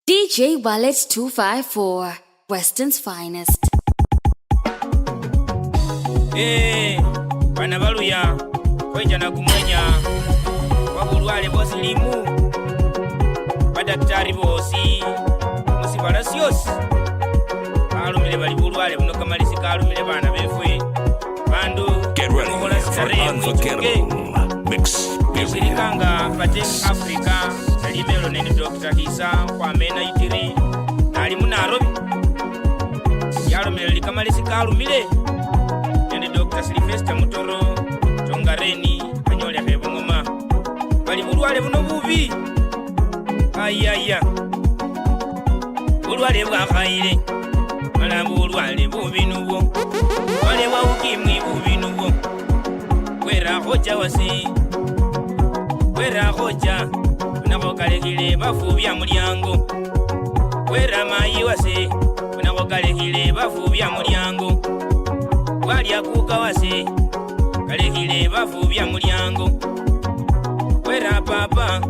DJ Wallets 254, Weston's finest. Bana baluya kweja na kumwenya wabulwale bosi limu badaktari bosi musibala syosi alumile bali bulwale buno kamalisi kalumile bana befwe bandu get ready for an unforgettable mix Sirikanga Patem Africa nalimelo nene Dr. Hisa kwa mena itiri nali munarobi yalumile likamalisi kalumile nene Dr. Sylvester Mutoro Tongareni anyole hebungoma bali bulwale buno bubi ayaya bulwale bwa khaile bala bulwale bubi nubo wale wa ukimwi bubi nubo kwera hoja wasi kwera hoja nako kalekile bafu bya mulyango kwera mayi wase nako kalekile bafu bya mulyango wali akuka wase kalekile bafu bya mulyango kwera papa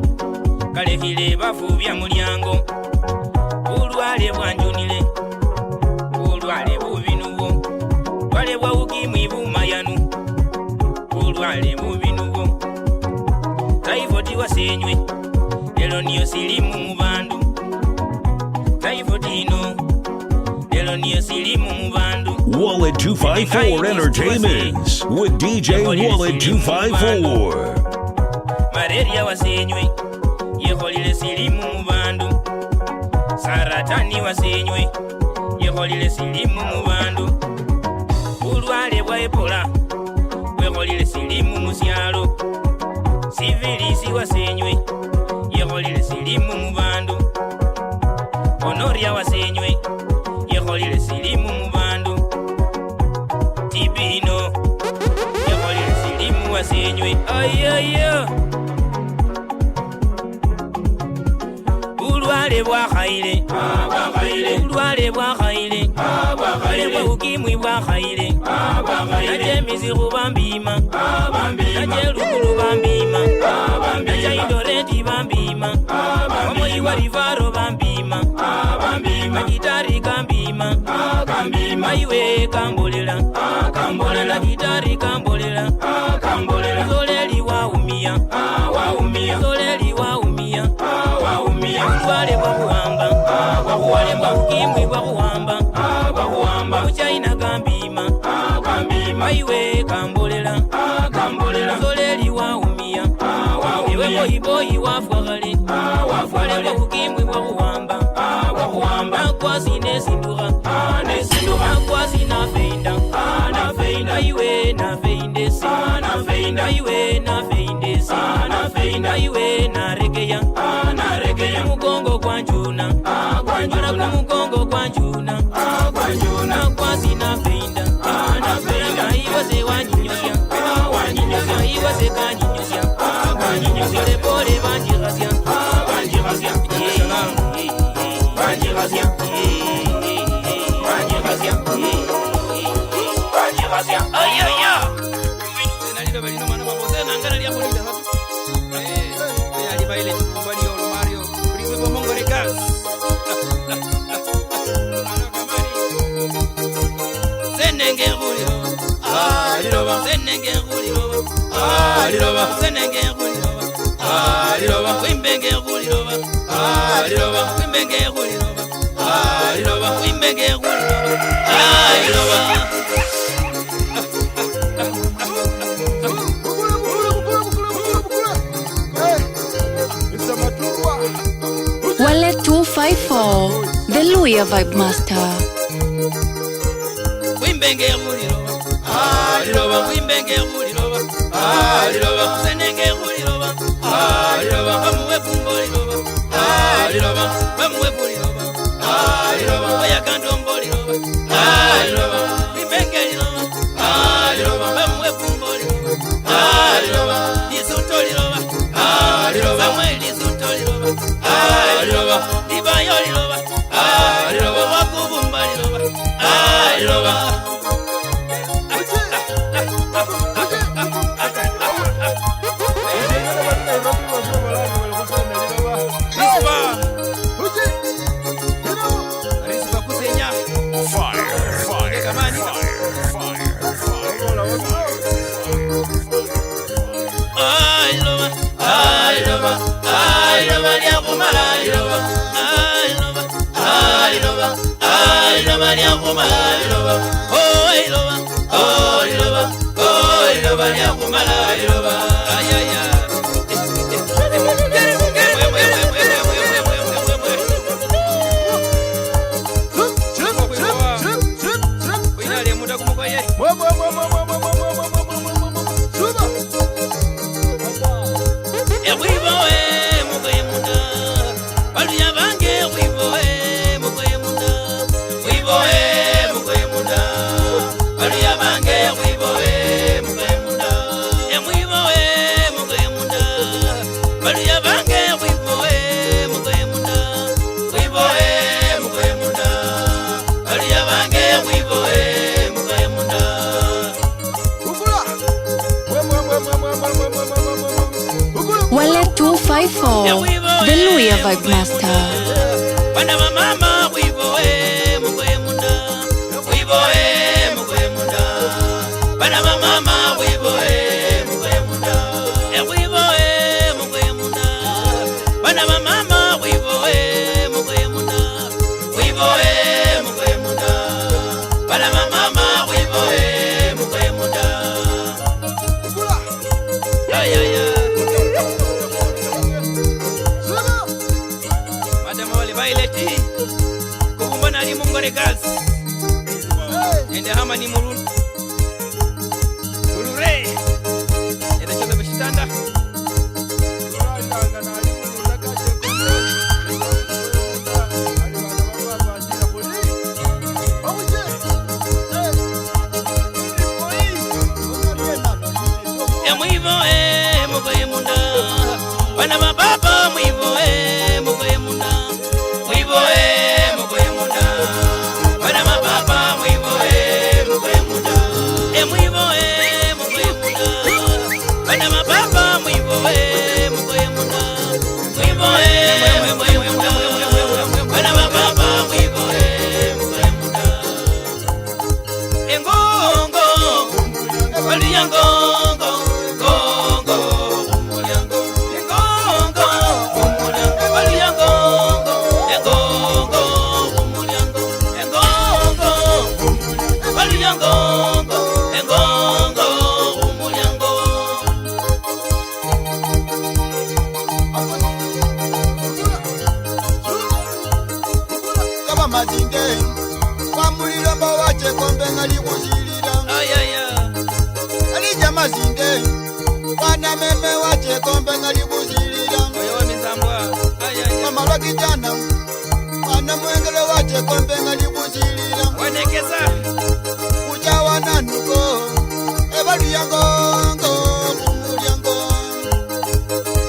kalekile bafu bya mulyango bulwale bwanjunile bulwale bubinubo wale bwa ukimwi bumayanu bulwale bubinubo taifoti wasenywe lelo niyo silimu mubandu taifoti ino lelo niyo silimu mubandu Wallet 254 Entertainment with DJ Wallet 254 Malaria wasenywe yeholile silimu mubandu saratani wasenywe yeholile silimu mubandu bulwale bwa Ebola weholile silimu musyalo sivilisi wasenywe yeholile silimu mubandu Honoria wasenywe yeholile silimu mubandu tibino yeholile silimu wasenywe ayaya bulwale bwa khaile bulwale bwa khaile bulwale ukimwi bwa khaile naje miziru bambima naje lukulu bambima naje indoreti bambima omoyi wa rivaro bambima magitari kambima maiwe kambolela na gitari kambolela zoleli waumia zoleli waumia bulwale bwa kuwamba bulwale bwa ukimwi bwa kuwamba buchaina kambima maiwe kambolela zoleli waumia ewe boyiboyi wafwagale bulwale bwa ukimwi bwa kuwamba nakwasi nesindura nakwasi nafeinda maiwe nafeindesi maiwe nafeindesi maiwe naregeya mugongo kwa njuna mara kumugongo kwa njuna nakwasi nafeinda naiwase wanyinyosya naiwase kanyinyosya pole pole banjirasya ayaya nalilo balino mano maboza nangana lya kulinda hatu ali baile kumbali yo Mario uliwe bomongo le gas senenge nguliro liloba senenge nguliro senenge nguliro liloba kwimbenge nguliro liloba kwimbenge nguliro liloba kwimbenge nguliro liloba Wallet 254, the Luya Vibe Master. Kwimbenge nguliro liloba kwimbenge nguliro liloba senenge nguliro liloba bamuwe kumbo liloba bamuwe liloba oya kandombo liloba kwimbenge liloba bamuwe kumbo liloba lisuto liloba Samuel lisuto liloba dibayo liloba wakubumba liloba kumala liloba. Oh liloba, oh liloba, oh liloba lya kumala liloba. Ayaya. Wale 254, the Luya Vibe Master. Ende hama ni murun Murure Ende choza beshitanda Mwivo mugoye munda Wana mababa mwivo mugoye munda Mwivo mugoye munda Wana mababa mwivo mugoye munda Mwivo mugoye munda Wana mababa mwivo mugoye munda Mwivo mugoye munda Wana mababa mwivo mugoye munda Engongo Waliyango Mazinde wana meme wache kombe ngali buzilira Oyo mizambwa ayaya Mama wa kijana wana mwengele wache kombe ngali buzilira Wanekeza Uja wananuko Ebali yango Umulyango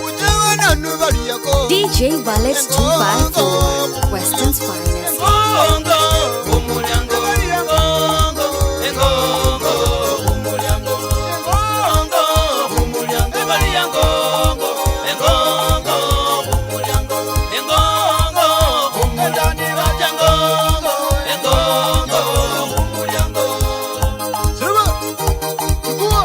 Uja wananu bali yako DJ Valets 254, Western's finest. Engongo Umulyango Engongo Umulyango Engongo Umulyango Bali yango Engongo Umulyango Engongo Umulyango Engongo Umulyango Sema Chukua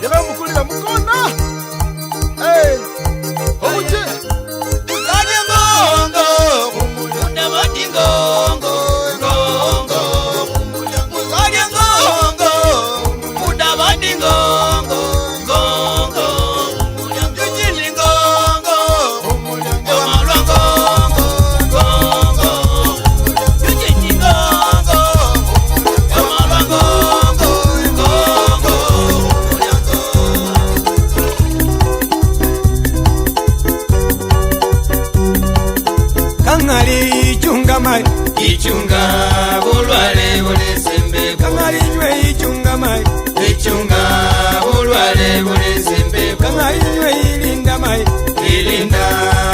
Yala mukulira mukona Hey Ouje Uzanye ngongo Munda madingo Engongo Umulyango Uzanye ngongo Munda madingo Engongo Umulyango Yujini ngongo Umulyango Malwango Engongo Yujini ngongo Malwango Engongo Kangari chunga mai Ichunga bulwale bulesembe Kangari nywe ichunga mai Ichunga bulwale bulesembe Kangari nywe ilinda mai Ilinda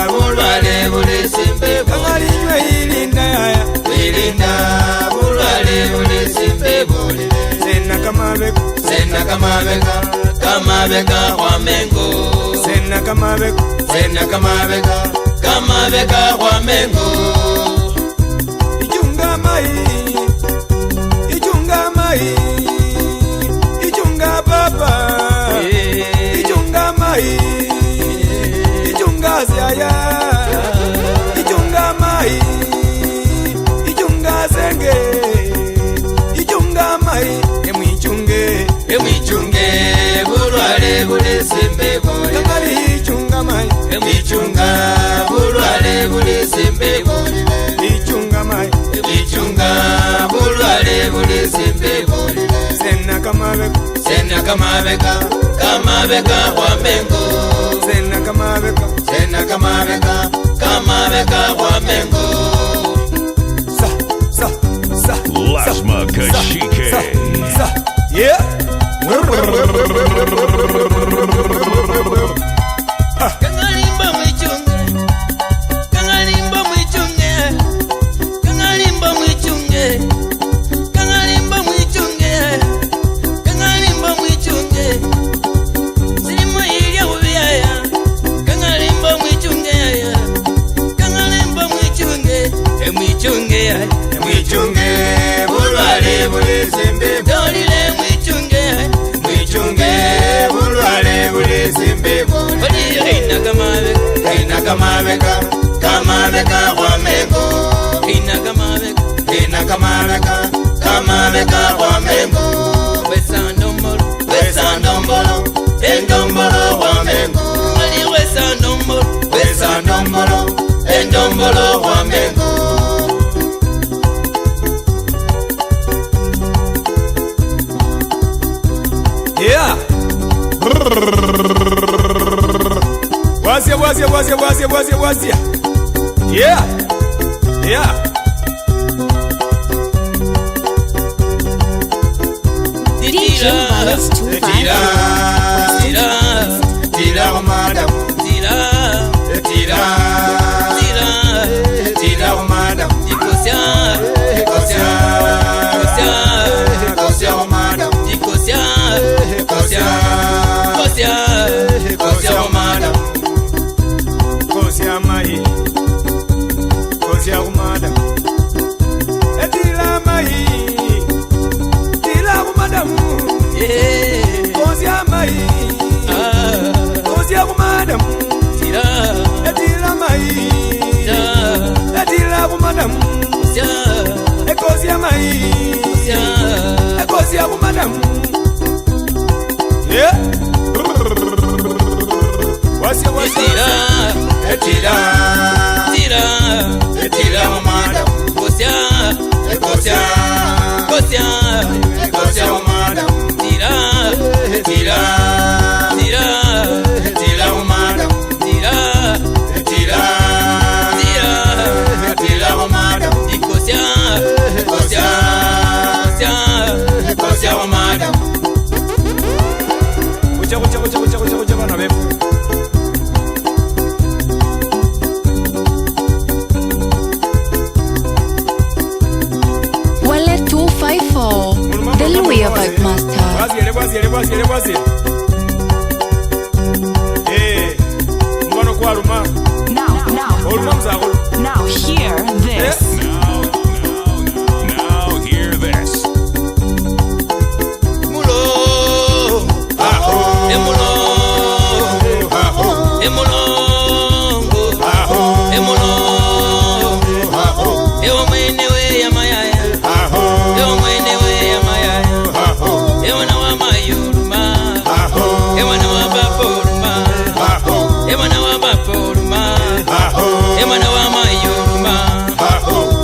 bulwale bulesembe Kangari nywe ilinda yaya Ilinda bulwale bulesembe Sena kamabeko Sena kamabeka kwa mengo Sena kamabeko Sena kamabeka kwa mengo Ichunga mai Ichunga mai Ichunga papa Ichunga mai Ichunga zaya Ichunga bulisimbe boli kangali chunga mai bichunga bulwale bulisimbe boli bichunga mai bichunga bulwale bulisimbe boli senna kamabeko kamabeka kwa mengo senna kamabeko kamabeka kwa mengo sa Lasma Kashike. yeah Kangalimba mwichunge, kangalimba mwichunge, kangalimba mwichunge, kangalimba mwichunge, kangalimba mwichunge. Silimu ilya ubiyaya, kangalimba mwichunge ya, kangalimba mwichunge, mwichunge mwichunge bulwale bulisimbe dolile mwichunge bulwale bulisimbe boli oliyina kamabeka kwa mengo kamabeka kwa mengo wesandombolo endombolo kwa mengo ali wesandombolo endombolo kwa mengo yeah wazia yeah DJ Wallace 25. tira madam tira madam ikosia madam ikosia madam kosia mai kosia madam etila mai tila madam kosia mai kosia madam etila mai etila madam ekosia mai ekosia madam yeah wasia etila madam kosia madam tira madam madam ikosia madam kucha bana befu Waller 254. The Louis Vibe Master. Wazile. Mbano kwa luma. Oluma mzakolo. Now hear this. Now hear this.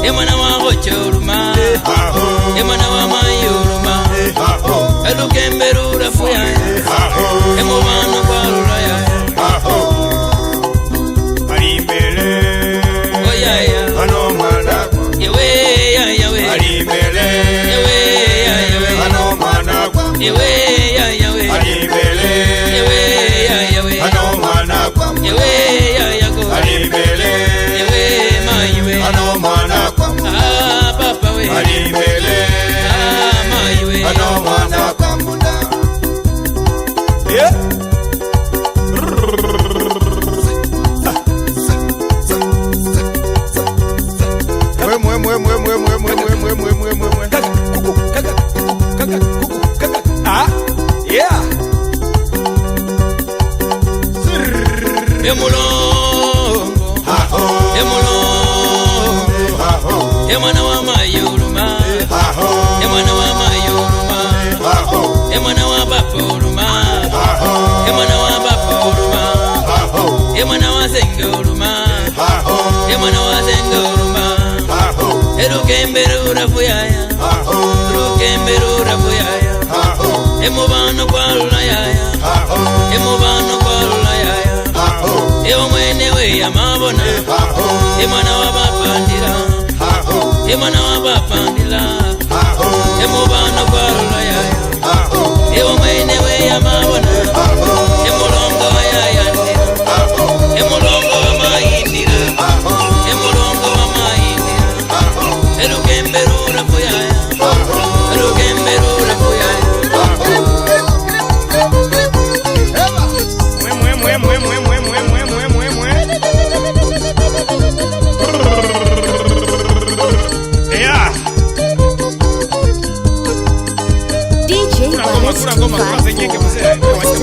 Emana wa gochoruma emana wa mayuruma elukemberura fuya emubana kwarura ya Alimbele. oyaya ano mwana yewe ya yewe alimbele yewe ya yewe ano mwana yewe ya yewe alimbele yewe ya yewe ano mwana yewe ya yago alimbele yewe mayiwe ano mwana ah papa we alimbele ah mayiwe ano mwana kwamuna Yeah. Ah, yeah. emulongo emulongo emwana wa mayuruma emwana wa mayuruma emwana wa bapuruma Emwana wa baba oluma Emwana wa senge oluma Emwana wa senge oluma Erukembera fuyaya Rukembera fuyaya Emubano kwa lula yaya Emubano kwa lula yaya Ewa mwene we ya mabona Emwana wa baba ndira Emwana wa baba ndira Emubano kwa lula yaya Ewa mwene we ya mabona Emulongo wa yaya ndira Emulongo wa maindira Emulongo wa maindira Erukembera fuyaya Erukembera fuyaya DJ Wallace 254.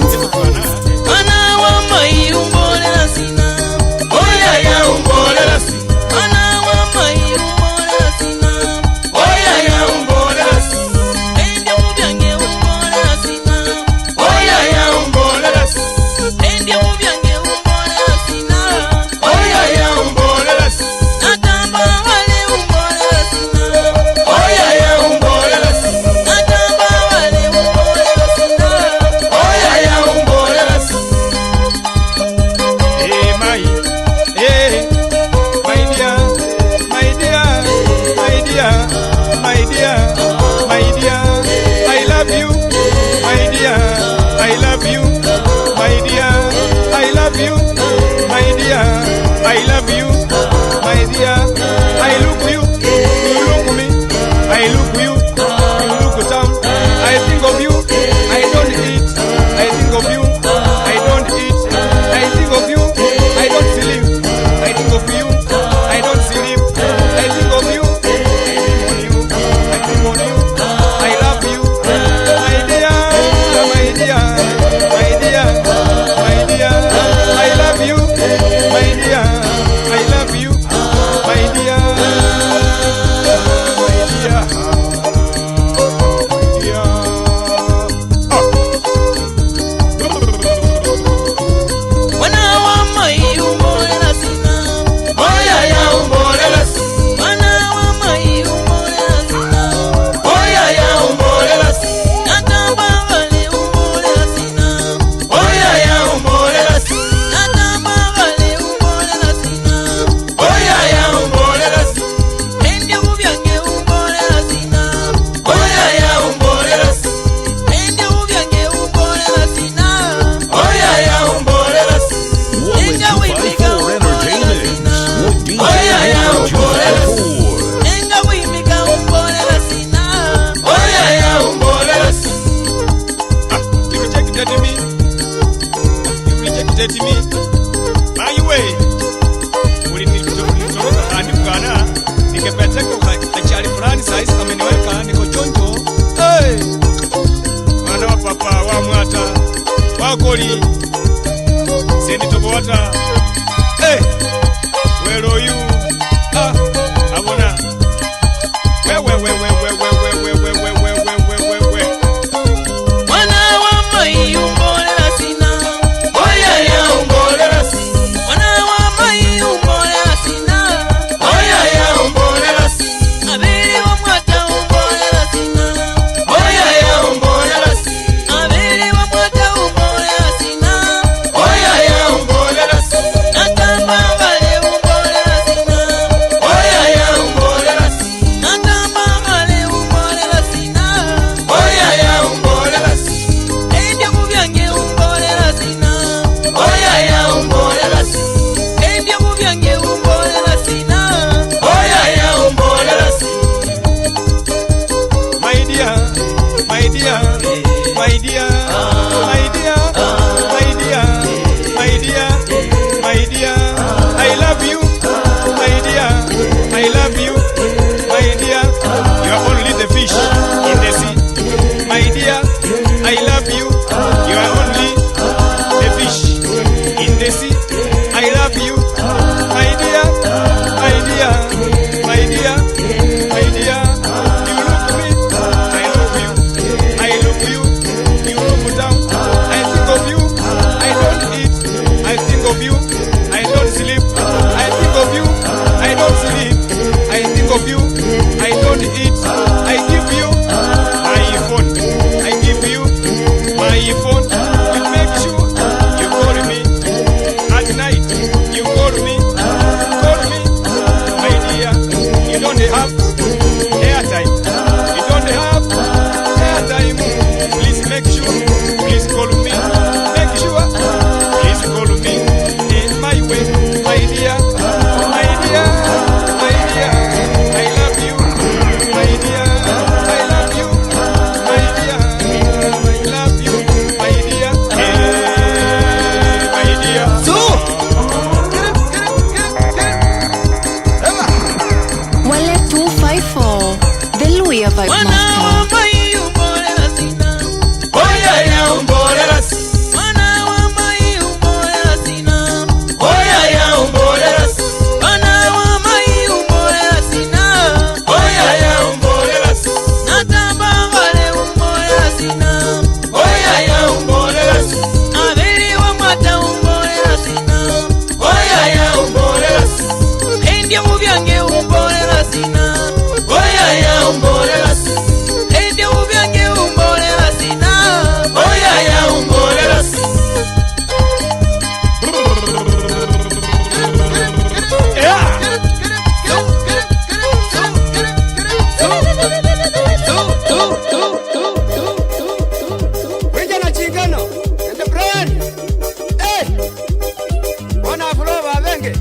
wenge.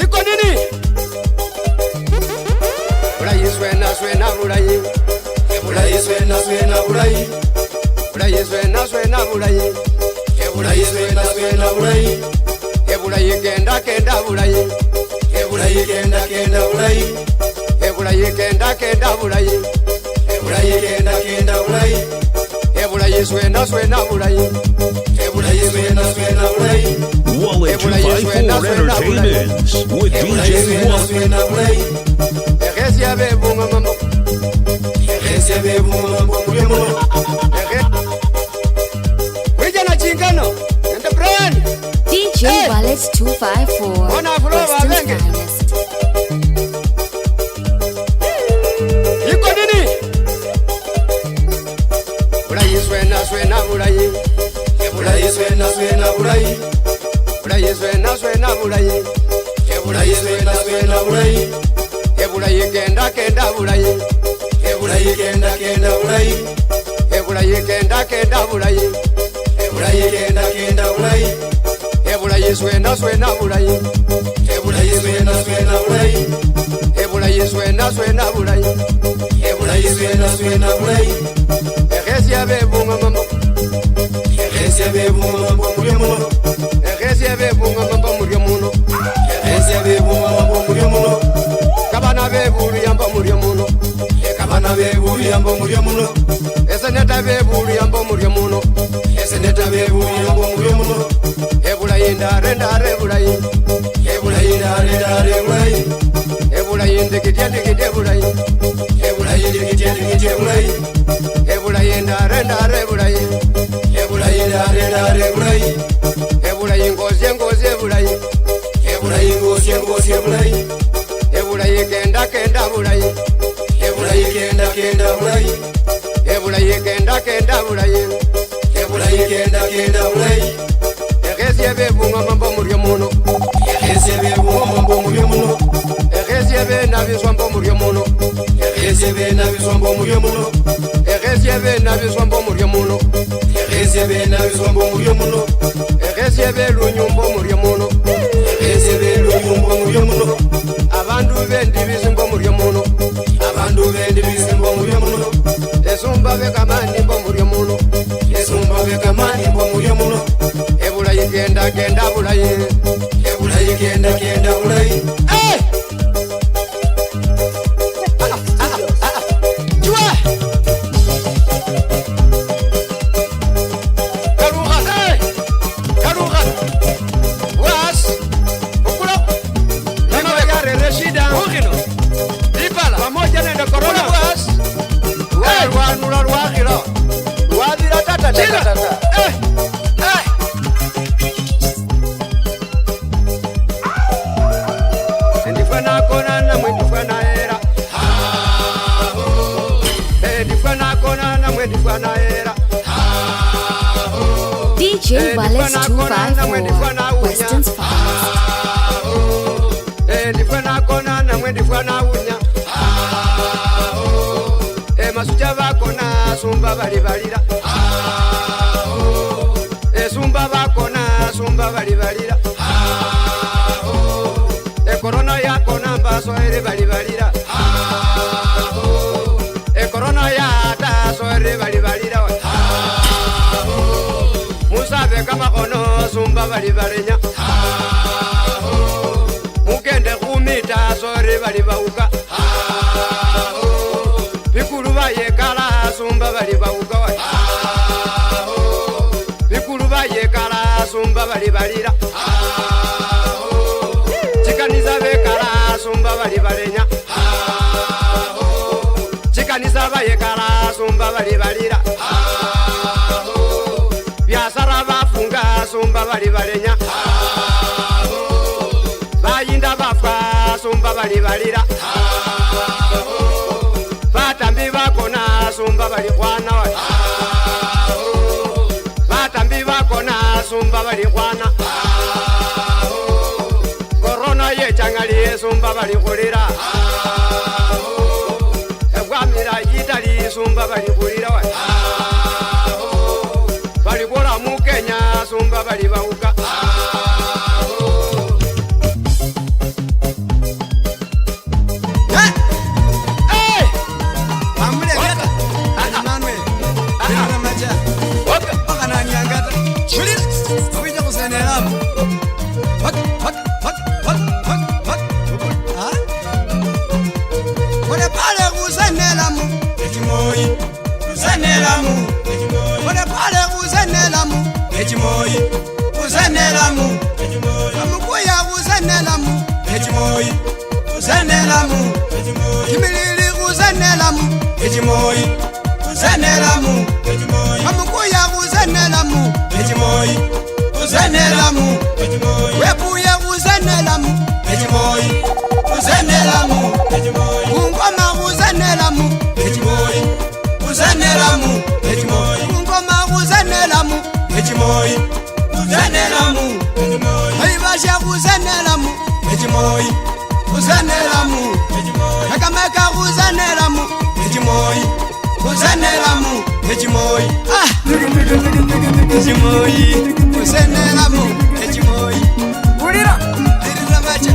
Iko nini? Bulayi swena swena bulayi. Bulayi swena swena bulayi. Bulayi swena swena bulayi. Bulayi swena swena bulayi. Bulayi kenda kenda bulayi. Bulayi kenda kenda bulayi. Bulayi kenda kenda bulayi. Bulayi kenda kenda bulayi. Bulayi swena swena bulayi. Bulayi swena swena bulayi. Wallet 254 Entertainment with DJ Wallet. Egesia bebo mambo. Egesia bebo mambo muyemo. Wejana chingano. Ende brand. DJ Wallet 254. Ona flow Western's wenge. finest. Iko nini? Bulayi swena swena bulayi. Bulayi swena swena bulayi. Bulayi swena swena bulayi. Bulayi swena swena bulayi. Bulayi kenda kenda bulayi. Bulayi kenda kenda bulayi. Bulayi kenda kenda bulayi. Bulayi kenda kenda bulayi. Bulayi swena swena bulayi. Bulayi swena swena bulayi. Bulayi swena swena bulayi. Bulayi swena swena bulayi. Egesia bebo mambo. Egesia bebo mambo muyemo. Egesia bebo mambo muyemo. Egesia bebo mambo muyemo. Kabana bebo yamba muyemo. Kabana bebo yamba muyemo. Eseneta bebo yamba muyemo. Eseneta bebo yamba muyemo. Bulayi ndare ndare bulayi. Bulayi ndare ndare bulayi. Bulayi ndikitya ndikitya bulayi. Bulayi ndikitya ndikitya bulayi. Bulayi ndare ndare bulayi. Bulayi ndare ndare bulayi. Bulayi ngozye ngozye bulayi. Bulayi ngozye ngozye bulayi. Bulayi kenda kenda bulayi. Bulayi kenda kenda bulayi. Bulayi kenda kenda bulayi. Bulayi kenda kenda bulayi. Egesia bebunga mambo muryo muno. Egesia bebunga mambo muryo muno. Egesia be nabiswambo muryo muno. Egesia be nabiswambo muryo muno. Egesia be nabiswambo muryo muno. Egesia be nabiswambo muryo muno. Egesia be lunyumbo muryo muno. Egesia be lunyumbo muryo muno. Abandu bendi bisimbo muryo muno. Abandu bendi bisimbo muryo muno. Esumba be kamani mbo muryo muno. Esumba be kamani mbo muryo muno. Bulayi kenda kenda bulayi. Bulayi kenda kenda bulayi. Eh! Chua! Karuga, eh! Karuga. Was. Ukuro. Lima yare Rashida. Ukino. Lipala. Pamoja na corona was. Wanula ruagiro. Wadira tata tata. Eh! DJ Wallet 254. Western's finest. Ndifana kona na mwe ndifana unya. Masuja bakona sumba bali balira. Sumba bakona sumba bali balira. Corona ya kona mbaso ere bali balira. Corona ya ta so ere bali balira. Musabe kama kono sumba bali balenya. Mugende kumita so ere bali bauka. Bikulu bayekala sumba bali bauka. Bikulu bayekala sumba bali balira. Chikaniza bekala sumba bali balenya. Chikaniza bayekala sumba bali balira. Biasara bafunga sumba bali balenya. Bayinda bafa sumba bali balira. Batambi bakona sumba bali kwana. Batambi bakona sumba bali kwana. Corona ye changali sumba bali kulira. Egwamira yitali sumba bali kulira. Bali kola mu Kenya sumba bali bali bawuka Kimilili kuzanelamu ejimoyi kuzanelamu amukuya kuzanelamu ejimoyi kuzanelamu webuye kuzanelamu ejimoyi kuzanelamu kungoma kuzanelamu ejimoyi kuzanelamu kungoma kuzanelamu ejimoyi kuzanelamu ayibasha kuzanelamu ejimoyi kuzanelamu Nakameka kuzanelamu ejimoyi kuzanelamu ejimoyi ejimoyi kuzanelamu ejimoyi ulira irira bacha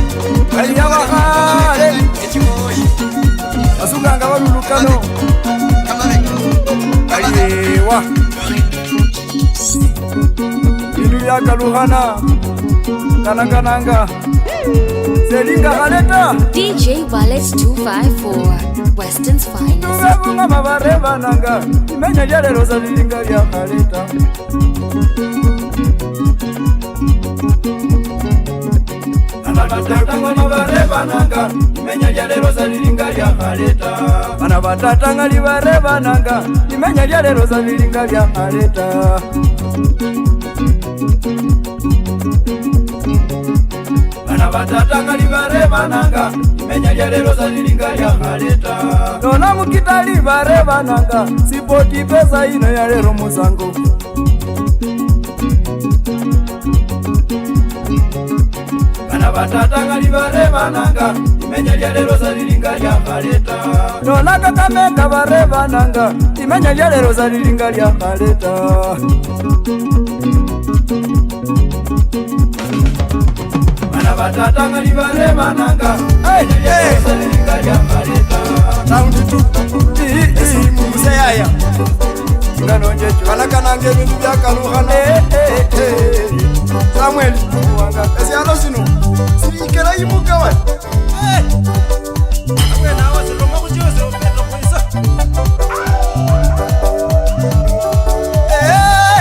aliyabahale ejimoyi asunganga balulukano aliyewa inu yakaluhana kananga Selinga Haleta DJ Wallet 254 Weston's finest. Tuvunga mabareba nanga Imenya jale rosa lilinga ya Haleta Anabatatanga mabareba nanga Imenya jale rosa lilinga ya Haleta Anabatatanga libareba nanga Imenya jale rosa lilinga ya Haleta Batatanga libareba nanga Imenya jalero za lilinga ya Haleta Dona mukita libareba nanga Sipoti pesa ino ya lero muzango Kana batatanga libareba nanga Imenya jalero za lilinga ya Haleta Dona kakameka bareba nanga Imenya jalero za lilinga ya Haleta Batatanga libareba nanga Selinga ya Haleta Sound 2 Musayaya Nganonjecho Kanakanange bintu byakaluhana Samuel Wanga Ese alo sino Sirikera yimuka wa Amwe nawe siroma kuchose upendo kwisa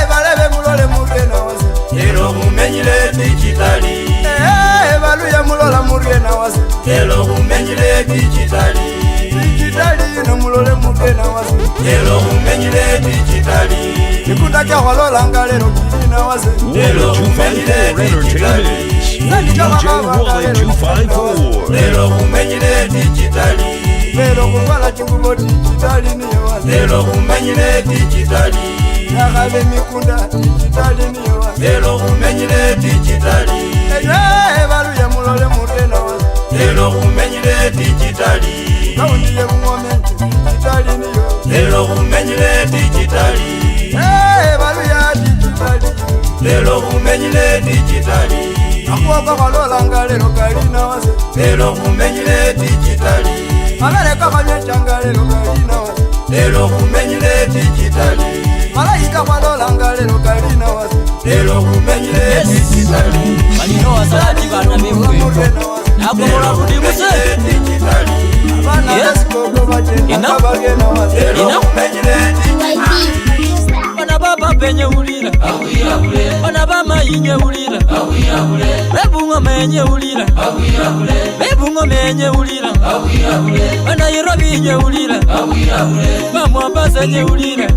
Balebe mulole mugena wase Ero mumenyile digitali Baluya mulola murgena wase Elo umenyile digitali no mulole murgena wase Elo umenyile digitali Nikunda kya walola ngalero kina wase Elo umenyile digitali DJ Wallet 254 Elo umenyile digitali Elo kumbala chingubo digitali niyo wase Elo umenyile digitali Nakabe mikunda digitali niyo wase Elo umenyile digitali baluya mulole murgena wase Elo umenyile digitali Kaundiye bungomenti digitali niyo Elo umenyile digitali baluya digitali Elo umenyile digitali Akwaka walola ngalero kalina wase Elo umenyile digitali Amereka kamyecha ngalero kalina wase Elo umenyile digitali Malaika walola ngalero kalina wase Elo umenyile digitali Balino wasalaji bana bemwe Nakomola kudi muse Abana esikogo bajenda bagena wase Elo umenyile digitali Bana baba penye ulira Bana bama inye ulira Bebungo menye ulira Bebungo menye ulira Bana yirobi inye ulira Bamwambase nye ulira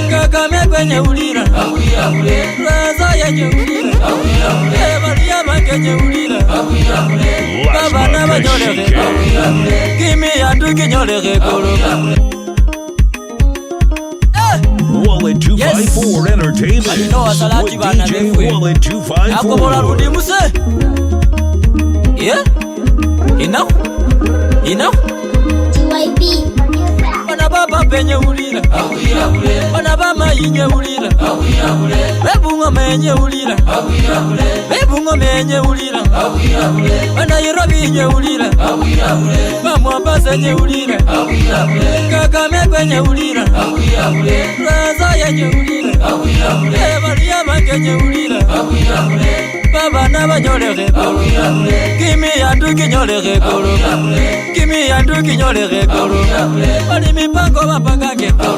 Kakame kwenye ulira Raza yenye ulira Ebalia makenye ulira Baba na banyolere Kimi yandu kinyolere kolo Wallet 254 Entertainment with DJ Wallet 254 Nakomola kudi muse Yeah Enough Bana baba penye ulira Bana bama inye ulira Bebungo Bungo menye ulira Bungo menye ulira Bana Nairobi nye ulira Mombasa nye ulira Kakamega nye ulira Razaya nye ulira Mariama nye ulira Baba na banyole rekolo Kimi yandu kinyole rekolo Kimi yandu kinyole rekolo Bali mipango bapanga kekolo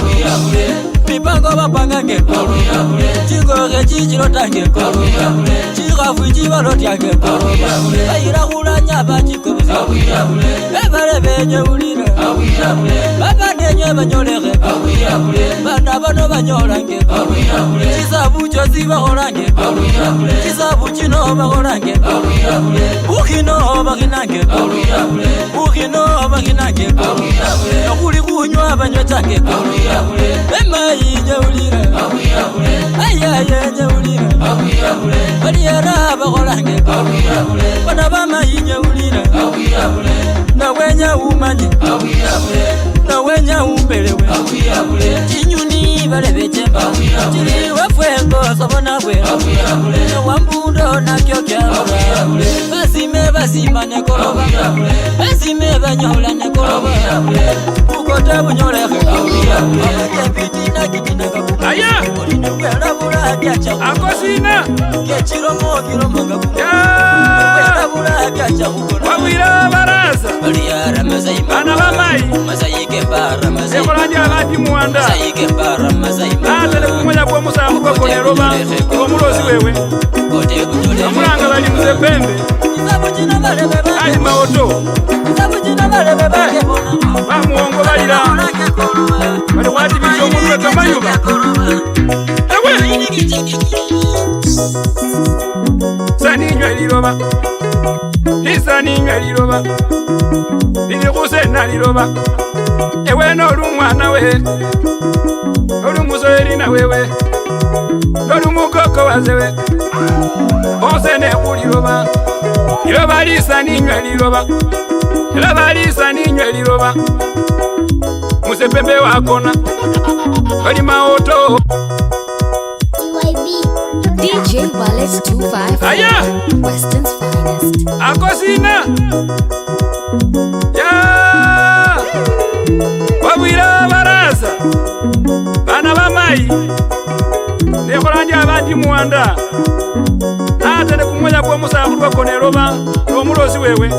Mipango bapanga kekolo Chigore chichiro tange kolo Chirafu chibalo tange kolo Aira hula nyaba chikobuzi Ebale benye ulira Baba denye banyole rekolo Bana bano banyolange kolo Chisabu chozi baholange kolo Chisabu chino baholange kolo Ukino baginange kolo Ukino baginange kolo Nakuli kunywa banywe tange kolo Ema inye ulira Ayaye inye ulira Baliara baholange kolo Bana bama inye ulira Na wenya umanye Na wenya umbelewe Chinyuni balebe chemba Chili wafwengo sabona wera Na wambundo na kyokyalura Basime basima nekoloba Basime banyola nekoloba Ukote bunyoleke Abakepiti na kitina kabuka Aya! Olinde wela bula biacha Akosina! Kechiromo kiromo kabuka Ya! Wela bula biacha ukona Wawira baraza! Baliara mazaima Bana bamai! Mazaike bara mazaima Ekolandi abandi muwanda! Mazaike bara mazaima Atele kumwenya kwa musamu kwa koneroba Komulozi wewe Kote kunyole Amulanga bali mze pembe Isabu jina bale bebe Ali maoto Isabu jina bale bebe kebona Bamuongo balira Bali wati bisho mundwe kamayuba Ewe Sani nywe liroba Isani nywe liroba Lili kusena liroba Ewe nolu mwana we Nolu musoeri na wewe Nolu mukoko wazewe Onsene kuliroba Liroba lisa ninywe liroba Liroba lisa ninywe liroba Musepembe wakona Kali maoto DJ Wallace 255. Aya! Weston's finest. Akosina! Ya! Wabwira baraza! Bana bamai! Nekolandi abandi muwanda! Atele kumwenya kwa musamu kwa koneroba Omulozi wewe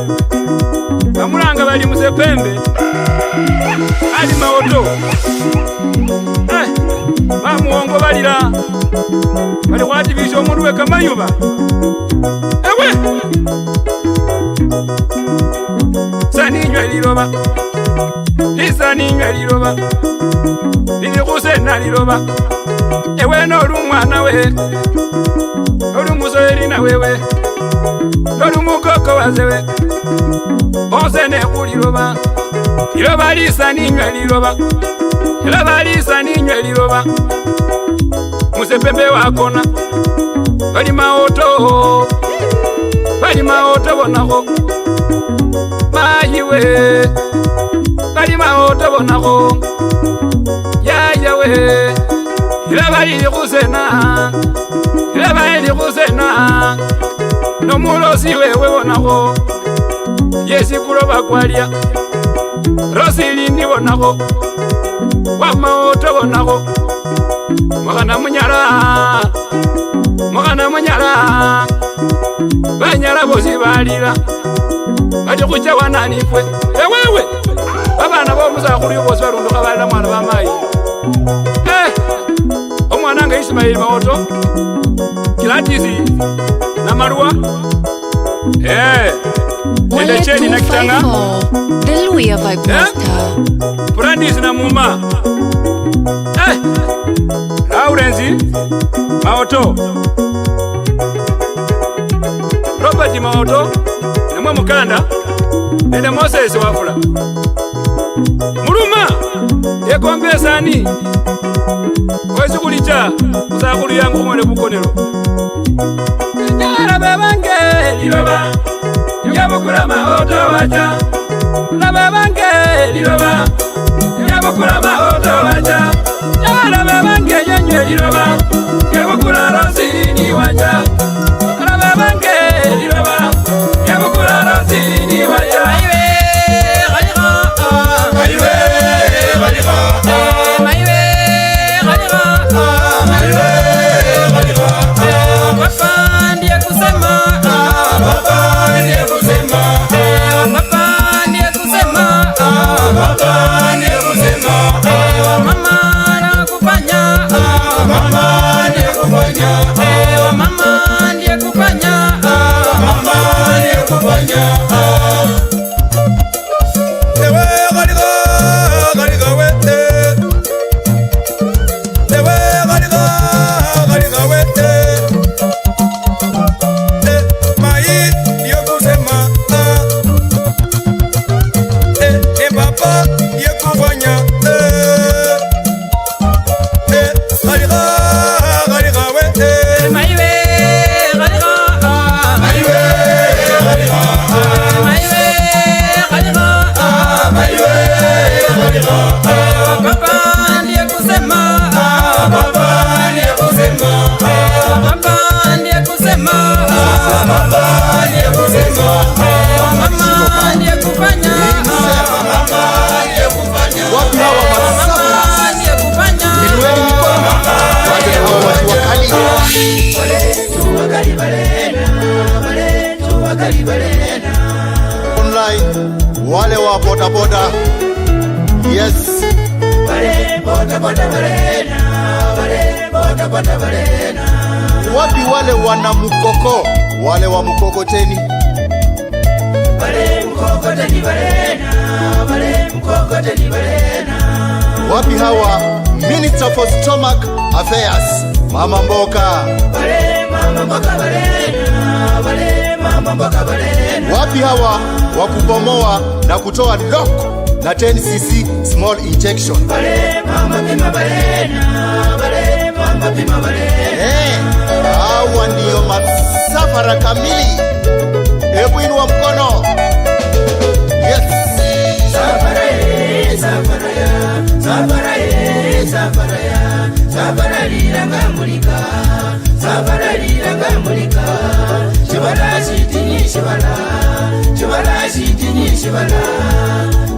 Bamulanga bali musepembe Ali maoto Bamuongo balira Bali wati bisho mundu we kamayuba Ewe Sani nywe liroba Lisani nywe liroba Lili kusena liroba Ewe nolu mwana we Nolu musoeri na wewe Nolu mukoko wazewe Onsene kuliroba Liroba lisa ninywe liroba Liroba lisa ninywe liroba Musepembe wakona Bali maoto bonako Mayiwe Bali maoto bonako Yayawe Liroba lili kusena Liroba lili kusena Nomulozi wewe bonako Yesi kuloba kwalia Rosili ni bonako Wamaoto bonako Mwakana munyala Banyala bozi balira Bati kucha wananifwe Ewewe Babana bomusa kuri bozi barunduka balira mwana bamayi Omwana Ismail maoto Kilatizi na Marua Wallace 254. The Louis Vibe Master. Brandis na Muma Lawrence Maoto Robert Maoto Namwe Mukanda Nende Moses Wafula Muluma Yekombe sani Wezi kulicha Usakuli yangu mwene bukonero Njara bebange Liloba Yabukula Maoto wacha Labebange Liloba Yabukula Maoto wacha Njara bebange Yenye Liloba Yabukula Rosi mama ndiye kufanya, mama ndiye kufanya. Ewe galiga galiga wete, ewe galiga galiga wete, mai ndiye kusema, papa ndiye kufanya, galiga galiga wete, maiwe galiga, maiwe galiga, maiwe galiga, maiwe galiga, papa ndiye kusema, papa ndiye kusema, papa ndiye kusema, papa ndiye kusema, mama ndiye kufanya, mama ndiye kufanya. Wapi hawa masafara? mama ndiye kufanya. Inueni mikono. Waje hawa watu wakali. Online, wale wa boda boda. Yes. Wapi wale wana mukoko? Wale wa mukokoteni. Wapi hawa Minister for Stomach Affairs? Mama Mboka. Wapi hawa wa kubomoa na kutoa lock na 10cc small injection? Hawa ndio masafara kamili. Hebu inua mkono. Yes.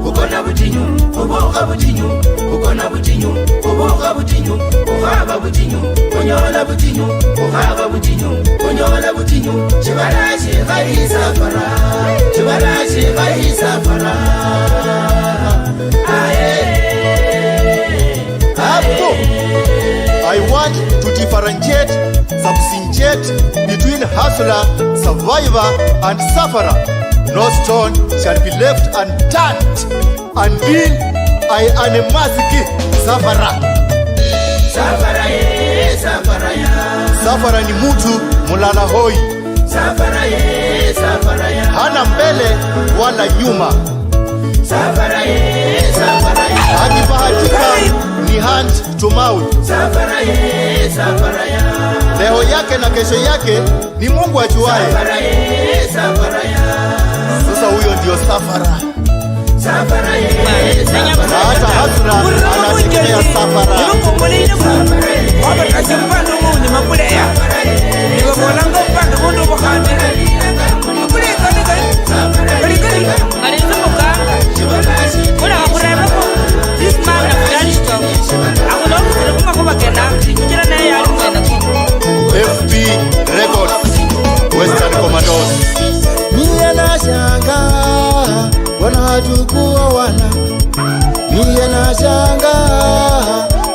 Ukona butinyu, uboka butinyu, ukona butinyu, uboka butinyu, uhaba butinyu, unyola butinyu, uhaba butinyu, unyola butinyu, chibarashi ghaisa fara, chibarashi ghaisa fara. Hapo I want to differentiate, substantiate between hustler, survivor and sufferer. No stone shall be left unturned until I unmask sufferer. Sufferer ni mtu mulala hoi, hana mbele wala nyuma, akibahatika ni hand to mouth. Leo yake na kesho yake ni Mungu ajuaye. Sasa huyo ndio safara. Na hata hasra anategemea safara. FB Records, Western Commandos. Mie na shanga wanachukua wana, mie na shanga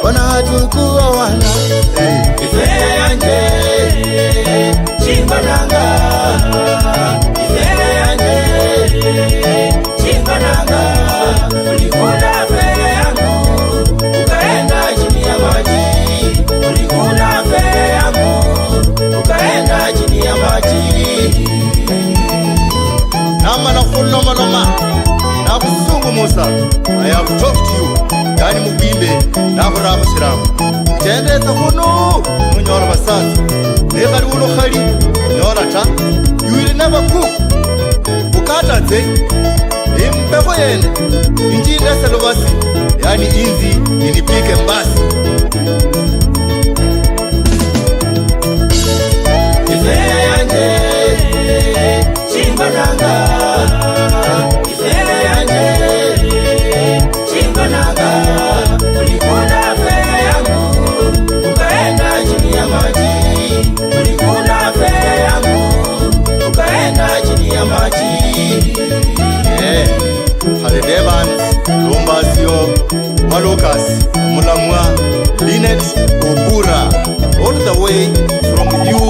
wanachukua wana. Ife anje chimbananga, ife anje chimbananga, ulikula fe yangu ukaenda chini ya maji, ulikula fe yangu ukaenda chini ya maji. Nama na kuloma loma na kusungu Musa, I have talked to you. Yani mubimbe na kuramu shiramu mtendeza hunu mnyora basasa nekari uno khali nyora ta. You will never cook ukata ze impeho yene injinda salobasi, yani inzi inipike mbasi. Ife anje chimbananga, ife anje chimbananga, ulikula fe yangu ukaenda chini ya maji, ulikula fe yangu ukaenda chini ya maji. Harry Devans, Lumbasio, Malukas, Mulamwa, Linet, Obura, all the way from you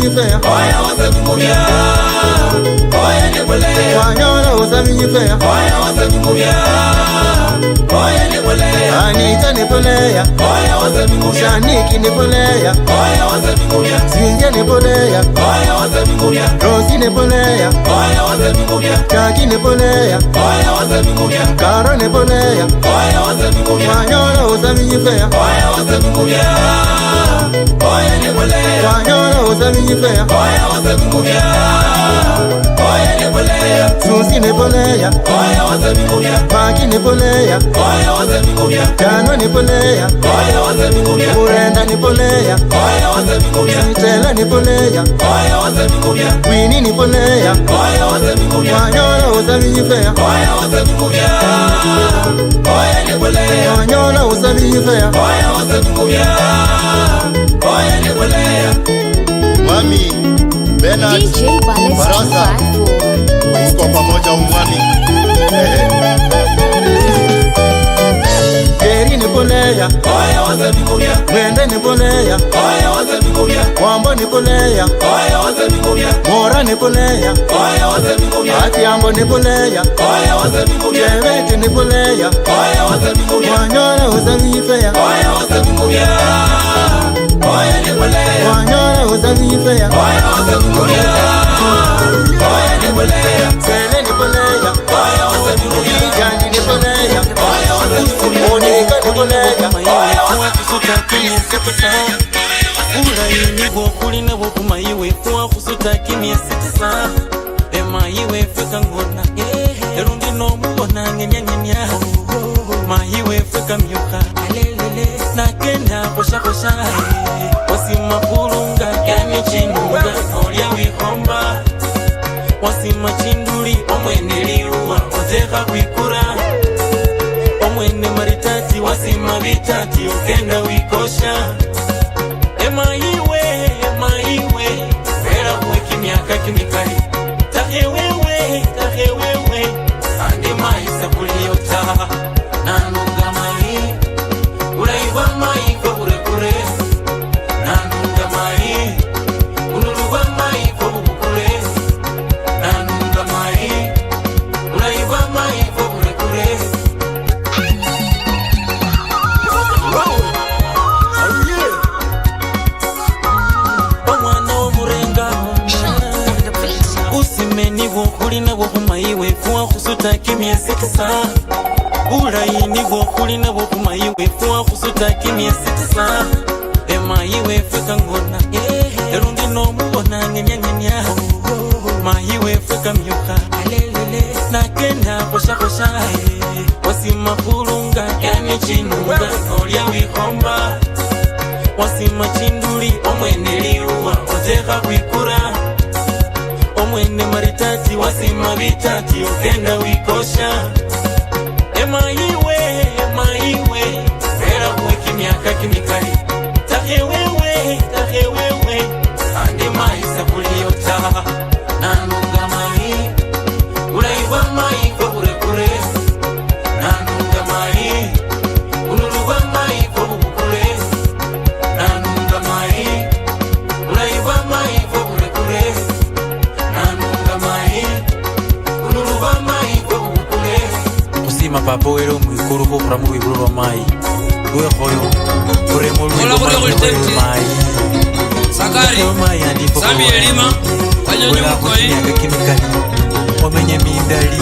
usaminyifea oya wasabimubya oya nebuleya wanyola usaminyifea oya wasabimubya oya nebuleya Anita nebuleya oya wasabimubya Shaniki nebuleya oya wasabimubya Cynthia nebuleya oya wasabimubya Rosie nebuleya oya wasabimubya Jackie nebuleya oya wasabimubya Karo nebuleya oya wasabimubya wanyola usaminyifea oya wasabimubya oya nebuleya wanyola usaminyifea oya wasabimubya oya nebuleya Susie nebuleya oya wasabimubya Maki nebuleya oya wasabimubya Jano nebuleya oya wasabimubya Urenda nebuleya oya wasabimubya Stella nebuleya oya wasabimubya Winnie nebuleya oya wasabimubya wanyola usaminyifea oya wasabimubya oya nebuleya wanyola usaminyifea oya wasabimubya oya nebuleya Mami Bernard DJ Ballet Barasa 254. Tuko pamoja umwani Jerry nebuleya oya wasabimubya Mwende nebuleya oya wasabimubya Wambo nebuleya oya wasabimubya Mora nebuleya oya wasabimubya Atiambo nebuleya oya wasabimubya Jebete nebuleya oya wasabimubya wanyola usaminyifea oya wasabimubya oya nebuleya wanyola usaminyifea oya wasabimubya oya nebuleya Sele nebuleya oya wasabimubya Jani nebuleya oya wasabimubya Monika nebuleya Ulaini bwokulina bwokumayiwe kuwakusuta kimya sitisa emayiwe feka ngona erundi nomubona ngenya mayiwe feka myuka nakenda koshakosha wasima kulunga yani chinunga olya wikomba wasima chinduli omwene liruwa oteka kwikura omwene maritati wasima bitati ukenda wikosha Emayiwe Vera kuweki miaka kimikali Tahewewe Andi maisa kuliota Nanunga mai Ulaiwa mai kwa kure Nanunga mai Unuruwa mai kwa kure Nanunga mai Ulaiwa mai kwa kure Usimeni wokulina wokumayiwe kuwa kusuta kimya sitisa Ulaini wokulina wokumayiwe kuwa kusuta kimya sitisa Emayiwe feka ngona erundi nomubona ngenya mayiwe feka myuka nakenda koshakosha wasima kulunga yani chinunga olya wikomba wasima chinduli omwene liruwa oteka kwikura omwene maritati wasima bitati ukenda wikosha emayiwe Vera kuweki miaka kimikali Tahewewe Andi maisa kuliota Nanunga mai Ulaiwa mai kwa kure Nanunga mai Unuruwa mai kwa kure Nanunga mai Ulaiwa mai kwa kure Nanunga mai Unuruwa mai kwa kure Kusima papo ero mwikuru kukura mwiburu wa mai Uwe khoyo Uremo mwiburu mai Sakari Sami Elima Wanyonyi mkoi Wamenye mindali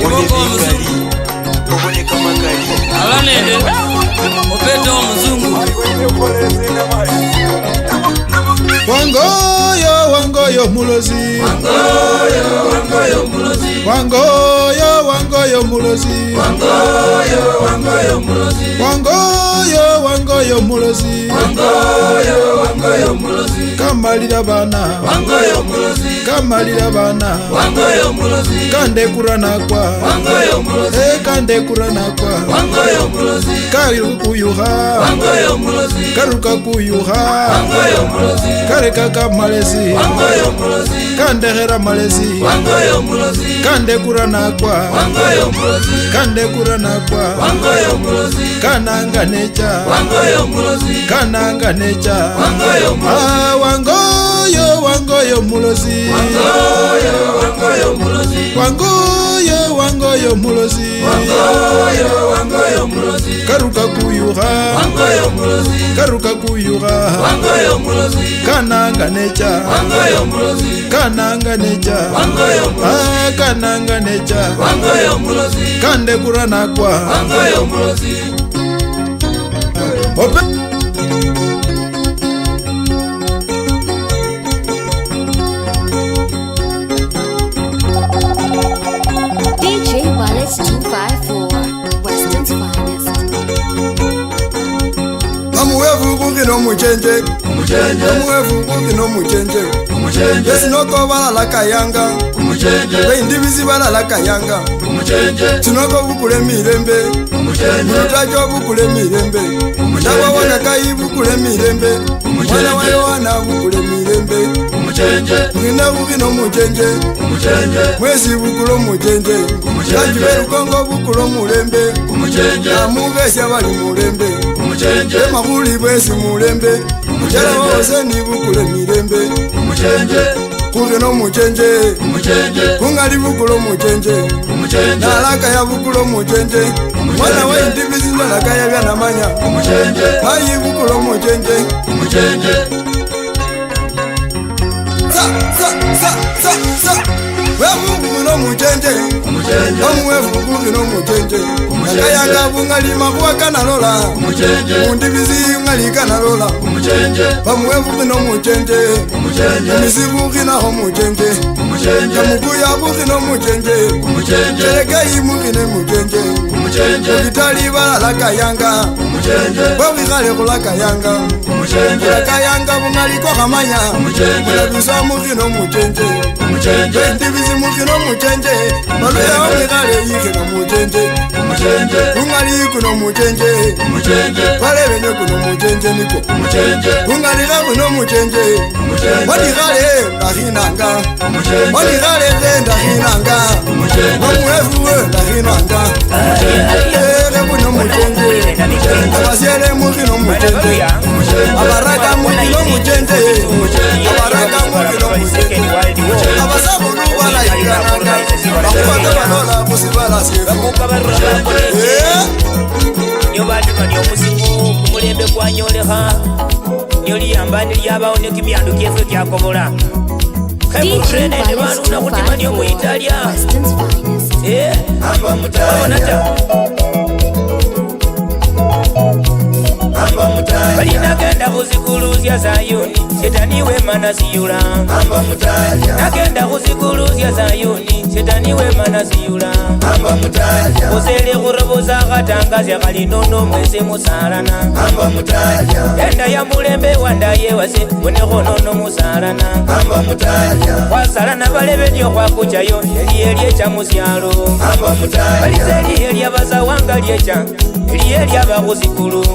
Iboko wa mzungu Waboneka makali Alanede Opeta wa mzungu Wangoyo mulozi Wangoyo mulozi Wangoyo mulozi Wangoyo mulozi Kamalira bana Kamalira bana Kande kurana kwa Kande kurana kwa Karu kuyuha Karuka kuyuha Kareka kamalezi Kande hera malezi Kande kurana kwa Kande kurana kwa Kananga necha Kananga necha Wangoyo Wangoyo wangoyo mulozi Wangoyo wangoyo mulozi Wangoyo wangoyo mulozi Wangoyo wangoyo mulozi Karuka kuyuha Wangoyo mulozi Karuka kuyuha Wangoyo mulozi Kananga necha Wangoyo mulozi Kananga necha Wangoyo mulozi Kananga necha Wangoyo mulozi Kande kurana kwa Wangoyo mulozi Ope DJ Wallace 254, Weston's finest. Amuwevu kukino muchenje Amuwevu kukino muchenje Yesinoko balala kayanga Beindibisi balala kayanga Sinoko bukule mirembe Mutajo bukule mirembe Dawa wanakayi bukule mirembe Wana wa Yohana bukule mirembe Mwina kukino muchenje Mwesi bukulo muchenje Kanjiberu kongo bukulo murembe Amubesya bali murembe Makuli bwesi mulembe Mujala wose ni bukule mirembe Kukino muchenje Kungali bukulo muchenje Nalaka ya bukulo muchenje Mwana wa indibisi nalaka ya vyana manya Hayi bukulo muchenje Sa Wevu kukino muchenje Omuwevu kukino muchenje Nakayanga bungali makuwa kanalola Mundibisi ungali kanalola Pamuwevu kukino muchenje Misibu kinaho muchenje Namukuya kukino muchenje Terekai mukine muchenje Vitali balala kayanga Wawikale kula kayanga Kayanga bungali kwa kamanya Mulabisa mukino muchenje Ndibisi mukino muchenje Maluya wawikale yikino muchenje Ungali kuno muchenje Walebene kuno muchenje niko Ungalika kuno muchenje Wadigale ndahinanga Wadigale ndahinanga Wamuwevu ndahinanga Ere kuno muchenje Abasiele mukino muchenje Abaraka mukino muchenje Abaraka mukino muchenje Abasabunu wala yikananga Bakubaka banola musibala sefu Nyobadima nyomusiku kumulembe kwanyoleha Nyoliyamba nilyabawo nekimyandu kyefwe kyakobola Kemurene nebaluna kutima nyomuitalya Abonata Balinagenda kuzikuluzya Zayuni Shetani wema nasiyula Nagenda kuzikuluzya Zayuni Shetani wema nasiyula Kusele kuroboza katangazya kalinono mwese musalana Enda ya mulembe wandaye wase Wenekonono musalana Wasalana balebe nyo kwa kuchayo Eliye cha musyalo Balize eliye bazawanga liecha Eliye lyabakuzikulu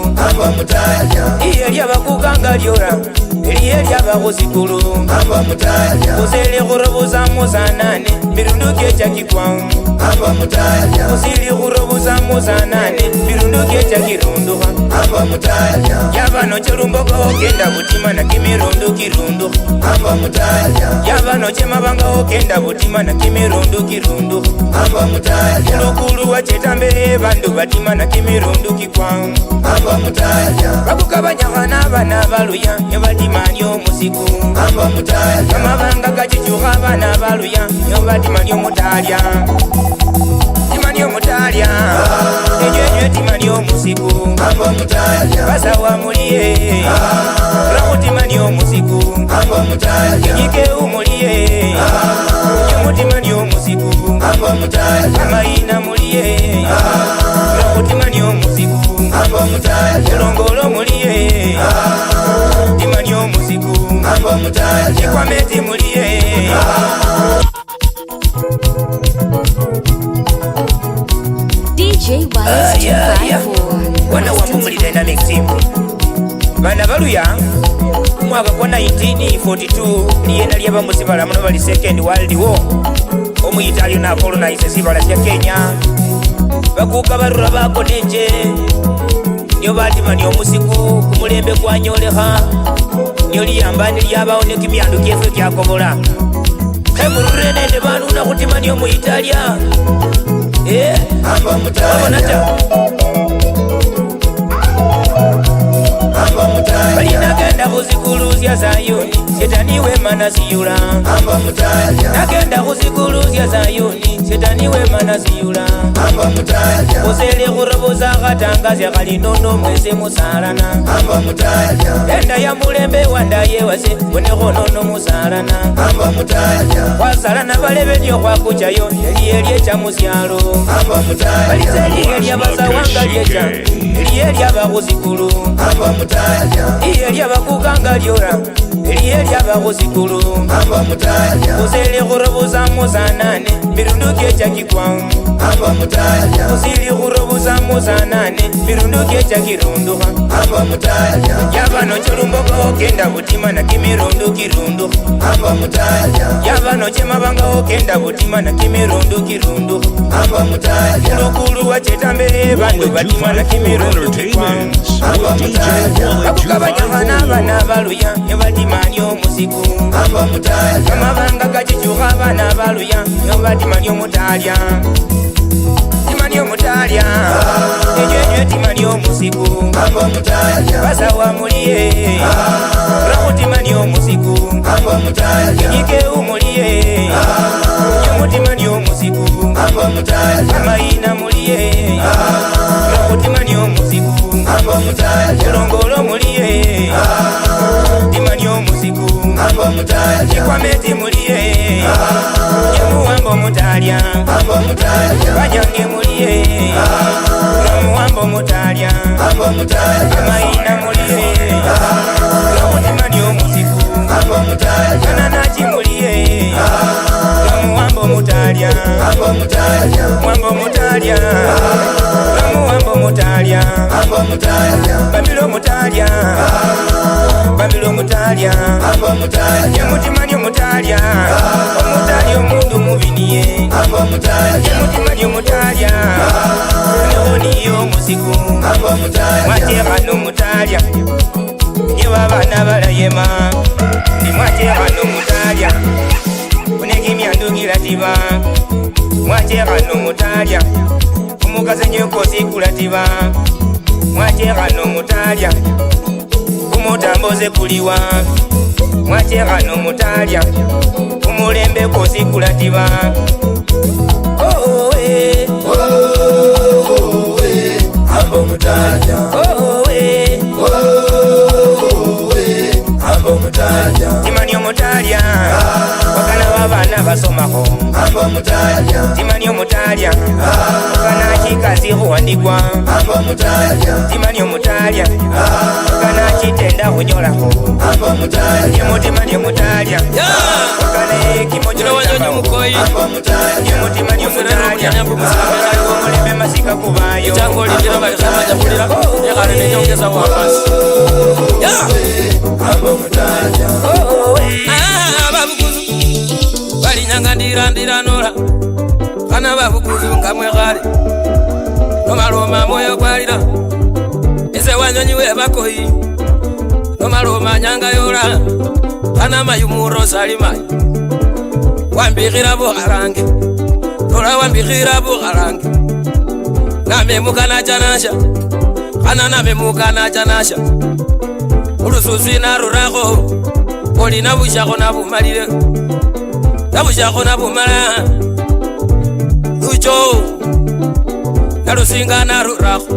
Iye lyabakuganga lyora Eliye lyabakuzikulu Kusele kuroboza muzanane Birunduke cha kikwangu Kusili kuroboza muzanane Birunduke cha kirunduha Yabano chelumboko okenda butima na kimirundu kirundu Yabano chemabanga okenda butima na kimirundu kirundu Kulukulu wachetambe bandu batima na kimirundu kikwangu Bakukabanyakana bana baluya Nyobatima nyomusiku Amabanga kachichuka bana baluya Nyobatima nyomutalya Tima nyomutalya Enywe tima nyomusiku Basawa muliye Rakutima nyomusiku Kinyike umuliye Nyomutima nyomusiku Amaina muliye Rakutima nyomusiku Kulongolo muliye Tima nyomusiku Chikwameti muliye DJ Wallace 254. Wana wa Mumuli Dynamic Team Bana baluya Mwaka kwa 1942 Liyena liyaba musibala muno bali Second World War Omu Italio na colonize sibala sya Kenya Bakuka barura bako nenje Nyo batima nyo musiku Kumulembe kwa nyoleha nyoliyamba nilyabawo nekimyandu kyefwe kyakobola kemurure nende banuna kutima nyo muitalia abonata balinagenda kuzikuluzya Zayuni Shetani wema nasiyula nagenda kuzikuluzya Zayuni Shetani wema nasiyula kusele kuroboza katangazya kalinono mweze musalana enda ya mulembe wandaye wase wenekonono musalana wasalana balebe nyo kwakuchayo eliye cha musyalo balizeli elyabazawanga lyecha eliye lyabakuzikulu iye lyabakukanga lyora eliye lyabakuzikulu kusele kuroboza muzanane birunduke cha kikwamu kusili kuroboza muzanane birunduke cha kirunduka yabano cholumboko okenda butima na kimirundu kirunduka yabano chemabanga okenda butima na kimirundu kirunduka kulukulu wachetambe bandu batima na kimirundu kikwamu bakukabanyangana bana baluya nyobatimani omusiku kamabanga gachichuka bana baluya nyobatimani omutalya timani omutalya enywenye timani omusiku basawa muliye rakutimani omusiku enyike umuliye nyomutimani omusiku amayina muliye rakutimani omusiku kulongolo muliye timani omusiku chikwameti muliye nyomuwambo mutalya bajange muliye nomuwambo mutalya amayina muliye nomutimani omusiku kananachi muliye nomuwambo mutalya mwambo mutalya nomuwambo mutalya babilo mutalya babilo mutalya nyomutimani omutalya omutalya omundu mubiniye nyomutimani omutalya nehoniyo omusiku mwatekhana omutalya nyebabana balayema nimwatekhana omutalya kunekimyandu kilatiba mwatekhana omutalya omukaze nyokosi kulatiba mwatekhana omutalya kumutamboze kuliwa mwatekhana omutalya kumulembe kosi kulatiba Ambo mutalya Ambo mutalya timani omutalya wakana wabana basomako Ambo mutalya timani omutalya wakana chikazi kuwandikwa Ambo mutalya timani omutalya wakana chitenda kunyolako Ambo mutalya nyomutimani omutalya wakana ekimo mukoyi nyomutimani omutalya omulembe masika kubayo ababuguzu balinyangandirandiranola kana babuguzu ngamwekhale nomaloma moyo gwalira ese wanyonyi webakoyi nomaloma nyangayola kana mayumuro salimayi wambikhira bukharange nola wambikhira bukharange namemukana chanasha khana namemukana chanasha ulususi narurakho olina bushakho nabumalile nabushakho nabumala lucho nalusinga narurakho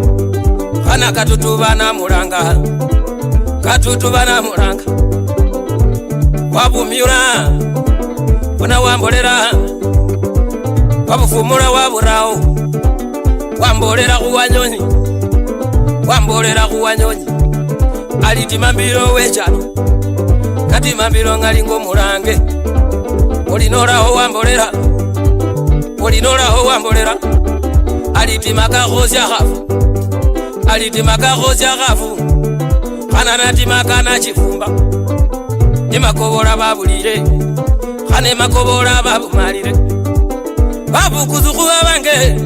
khana katutuba namulanga katutuba namulanga wabumyula bona wambolera wabufumula waburawo wambolera kuwanyonyi wambolera kuwanyonyi alitimambiro wechano katimambiro ngalingo mulange olinoraho wambolera olinoraho wambolera alitimakakosya khafu alitimakakosya khafu khana natimakana chifumba emakobola babulire khana emakobola babumalire babukuzukhuba bange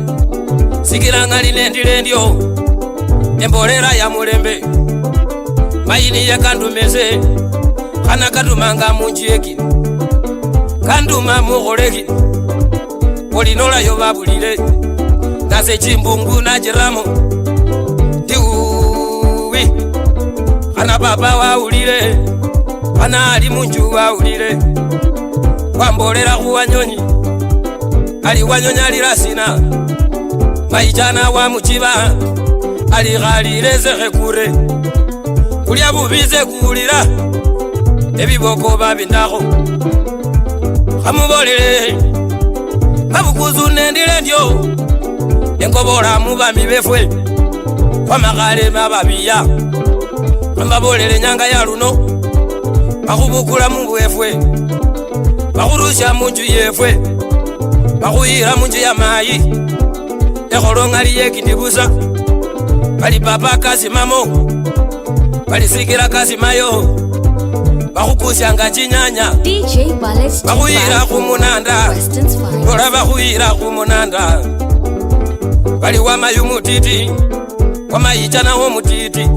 sikila ngali nendile ndyo embolera ya mulembe mayini yakandumeze Kana kadumanga munjeki kanduma mukhole olinola yo babulile nase chimbungu na jiramo ndiuwi kana baba waulile kana ali munju waulile kwambolera kuwanyonyi ali wanyonyi alirasina maijana wa muchiba ali ghalile zekure kulya bubize kulira ebiboko babindako kamubolele kabukuzu nendile ndio enkobola mubami befwe kwamakale mababiya ambabolele nyanga ya luno bakubukula mungu efwe bakurusha munju yefwe bakuyira munju ya mayi ekholonga liyekindibusa bali papa kasi mamo bali sikira kasi mayo bakukushanga chinyanya bakuyira kumunanda dola bakuyira kumunanda bali wamayu mutiti wamayichana wo mutiti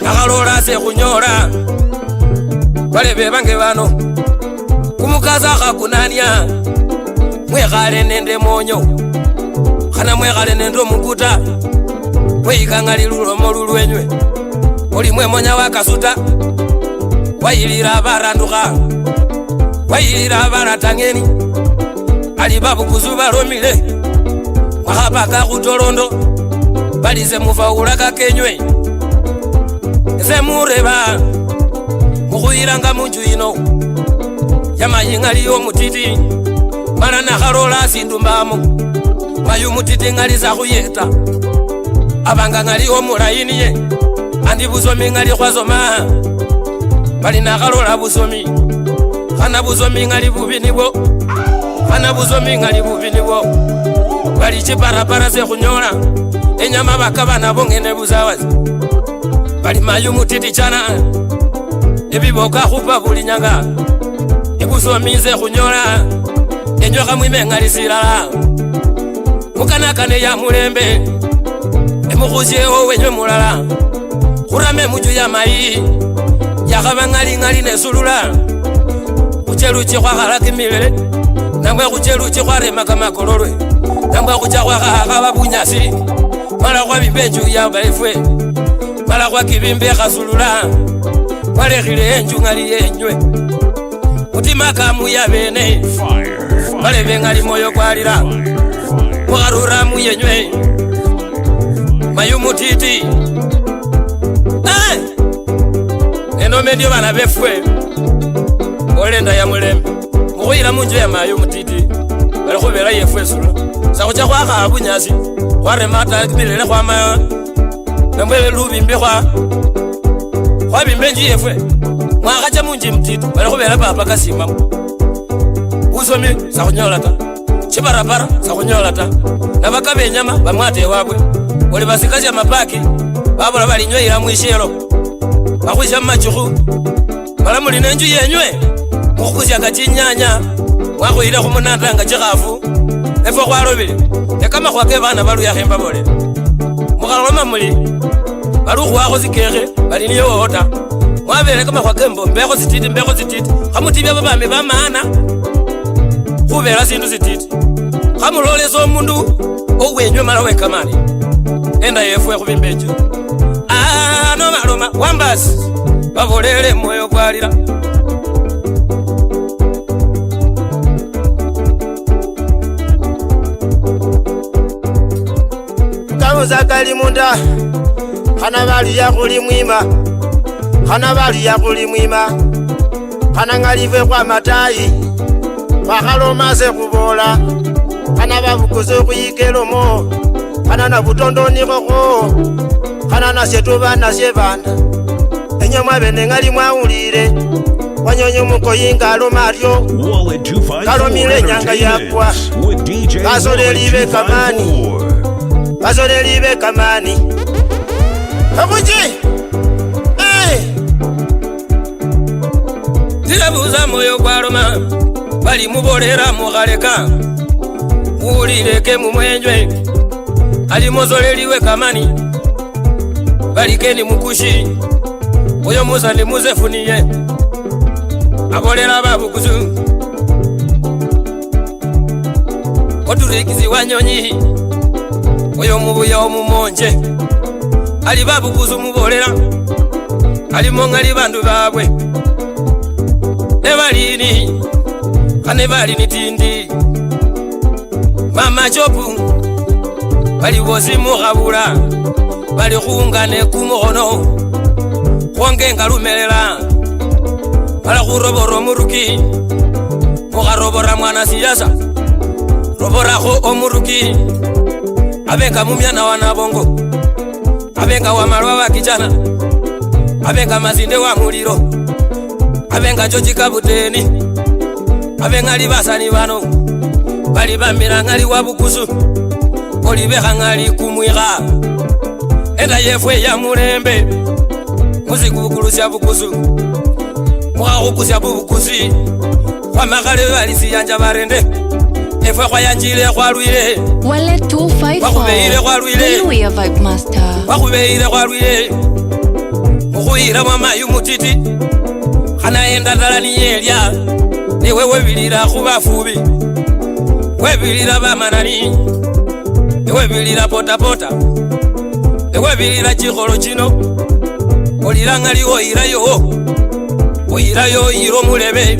nakalola se kunyola bale bebange bano kumukaza kakunania mwekhale nende monyo khana mwekhale nende omukuta weyikangali lulomo lulwenywe oli mwemonya wakasuta wayilira barandukha wayilira baratangeni ali babukuzu balomile mwakhabaka khutolondo balize mufaula kakenywe ese mureba mukhuyilanga munju ino yamayingali yomutiti mala nakhalola sindumbamo mayu mutiti ngali zakhuyeta abanga ngali omulayiniye andi busomi ngali khwasoma bali nakhalola busomi khana busomi ngali bubi nibwo khana busomi ngali bubi nibwo bali chiparapara sekhunyola enyama bakabana bongene buzawazi bali mayu mutiti chana ebiboka khupa buli nyanga ebusomi sekhunyola enjoka mwime ngali silala mukanakane ya mulembe emukhusyewo wenywe mulala khurame munju ya mayi yakhaba ngali nesulula khucheluchi khwakhalaka mibele nambwe khucheluchi khwaremaka makololwe nambwe khucha khwakhaba bunyasi mala khwabimba enju yaba efwe mala khwakibimba ekhasulula khwalekhile enju ngali yenywe mutima kamuya bene balebe ngali moyo kwalira mukharura muyenywe mayu mutiti enome ndio bana befwe olenda ya mulembe mukhuyila munju ya mayu mutiti bali khubela yefwe sula sakhucha khwakha bunyasi khwaremata kimilele khwama nambwe lubimbi khwabimba enju yefwe mwakhacha munju mutiti bali khubela papa kasimamo busomi sakhunyola ta chiparapara sakhunyola ta nabakabe enyama bamwate wabwe oli basikasya mapaki babola balinyweyila mwishelo bakhwisya mumachukhu mala muli nenju yenywe mukhukusyanga chinyanya mwakhuyile khumunanda nga chikhafu efwe khwalobile ekamakhwa ke bana baluyakhe mbabole mukhaloma muli bali ukhuwakho sikekhe bali niyowo ta mwabele kamakhwa kembo mbekho sititi khamutibya babami bamana khubela sindu sititi khamulolesa omundu owenywe mala wekamani enda yefwe khubimba enju nomaloma wambasi babolele moyo kwalira kamuza kali munda khana baliya khuli mwima khana baliya khuli mwima khana ngalive kwa matayi bakhaloma se khubola khana babukuze khuyikelomo khana na butondonikhokho khana nasyetu bana syebana enyamwa bene ngali mwawulile wanyonyi mukoyinga aloma atyo kalomile enyanga yakwa basolelibe kamani basolelibe kamani kakuji tilabuza moyo kwaloma bali mubolera mukhaleka muwulileke mumwenjwe ali mozoleliwe kamani balikeni mukushi oyo musa ndi muzefuniye abolera babukuzu oturikizi wanyonyi oyo mubuya omumonje ali babukuzu mubolera alimo ngali bandu babwe nebalini kane balini tindi mama chopu bali bozi mugabula bali khungane kumuhono khongenga lumelela bala khurobora muruki mugharobora mwana siyasa roborakho omuruki abenga mumyana wana bongo abenga wamalwa wa kijana abenga mazinde wa muliro abenga George Kabuteni abenga libasani bano bali bamira ngali wabukuzu olibeha ngali kumwiga enda yefwe ya mulembe muzikubukulusya bukuzu mwakukusya bubukuzi kwamakale balisiyanja barende efwe kwayanjile kwalwile Wale 254 Beluya Vibe Master wakubeire kwalwile mukhuyira mwamayu mutiti khanaenda ndalani yelya niwe webilira khubafubi webilira bamanani webilira potapota webilira chikholo chino olira ngali oyirayo iro mulebe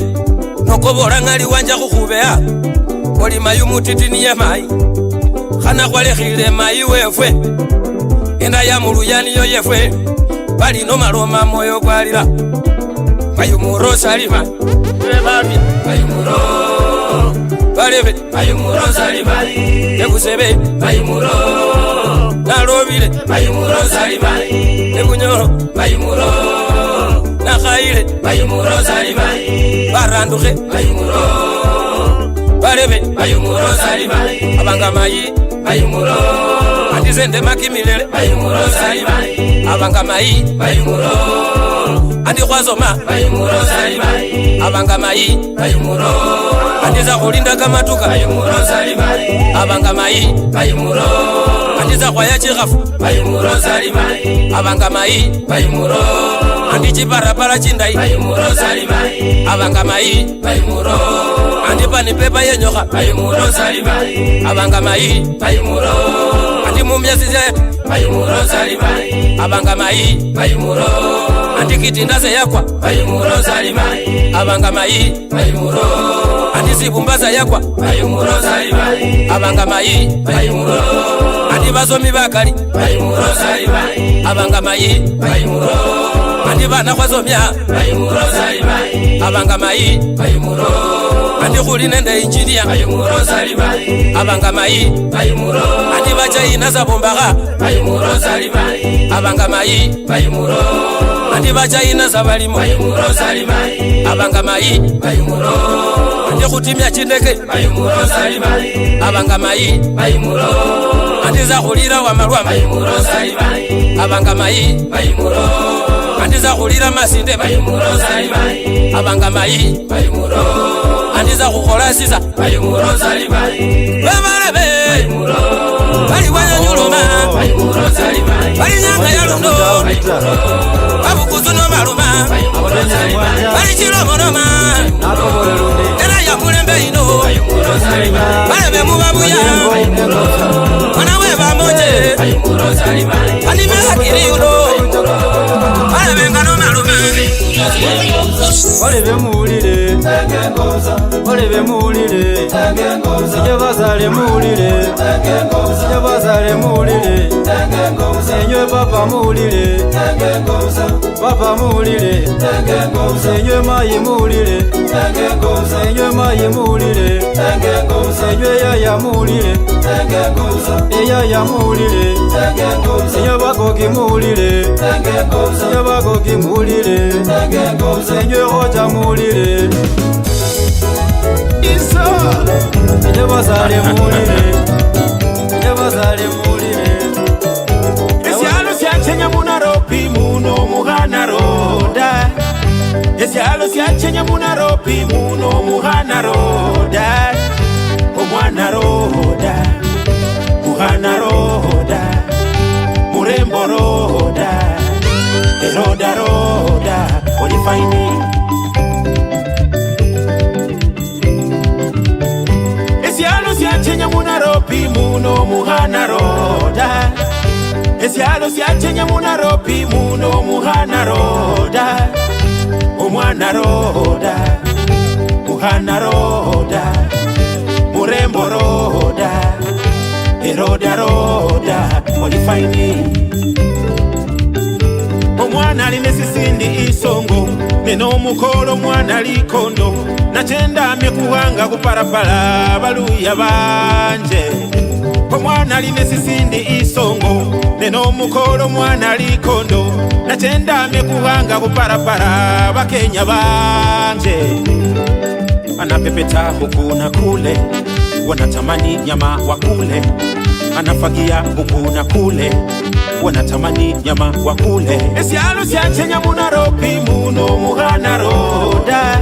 nokobola ngali wanja khukhubea oli mayu mutiti niye mayi khana khwalekhile mayi wefwe enda ya muluyaniyo yefwe balino maloma moyo kwalira mayu muro salima bebami mayu muro balebe mayu muro salima nebusebe mayu muro nalobile mayu muro salima nebunyoro mayu muro nakhaile mayu muro salima barandukhe mayu muro balebe mayu muro salima abanga mayi mayu muro andizende makimilele mayu muro salima abanga mayi mayu muro andi khwazoma mayu muro salima abanga mayi mayu muro andiza khulinda kamatuka mayu muro salima abanga mayi mayu muro andiza khwaya chikhafu mayu muro salima abanga mayi mayu muro andi chiparapara chindayi mayu muro salima abanga mayi mayu muro andi pani pepa yenyokha mayu muro salima abanga mayi mayu muro andi mumyasizet mayu muro salima abanga mayi mayu muro andi kitindase yakwa mayu muro salima abanga mayi mayu muro andi sibumbaza yakwa mayu muro salima abanga mayi mayu muro andi basomi bakali mayu muro salima abanga mayi mayu muro andi bana khwasomya mayu muro salima abanga mayi mayu muro andi khuli nende engineer mayu muro salima abanga mayi mayu muro andi bachayina sabombakha mayu muro salima abanga mayi mayu muro andi bachayina sabalimo mayu muro salima abanga mayi mayu muro andi khutimya chindeke mayu muro salima abanga mayi mayu muro andi zakhulira wamalwa mayu muro salima abanga mayi mayu muro andi zakhulira masinde mayu muro salima abanga mayi mayu muro andi zakhukhola sisa mayu muro salima babalebe mayu muro bali wanyanyuluma mayu muro salima bali nyanga ya lundo babukuzu no maluma bali chilomonoma era ya mulembe ino balebe mubabuya mwana we bamonje ani mehakiri uno balebe ngano maluma balebe muwulire balebe muwulire sijja bazale muwulire sijja bazale muwulire enywe papa muwulire papa muwulire enywe mayi muwulire enywe mayi muwulire enywe yaya muwulire eyaya muwulire enywe bakoki muwulire enywe bakoki muwulire enywe hoja muwulire enywe bazale muwulire enywe bazale muwulire esyalo syachenya munaropi muno mughana roda esyalo syachenya munaropi muno mughana roda omwana roda mughana roda murembo roda eroda roda olifaini munaropi muno muhana roda esyalo syachenya munaropi muno muhana roda omwana roda muhana roda murembo roda eroda roda olifaini omwana aline sisindi isongo neno mukolo mwana likondo nachendamye kuwanga kuparapala baluya banje omwana aline sisindi isongo neno mukolo mwana likondo nachendamye kuwanga kuparapala bakenya banje anapepeta huku na kule wanatamani nyama wakule anafagia huku na kule wanatamani nyama wakule esyalo syachenya munaropi muno muhana roda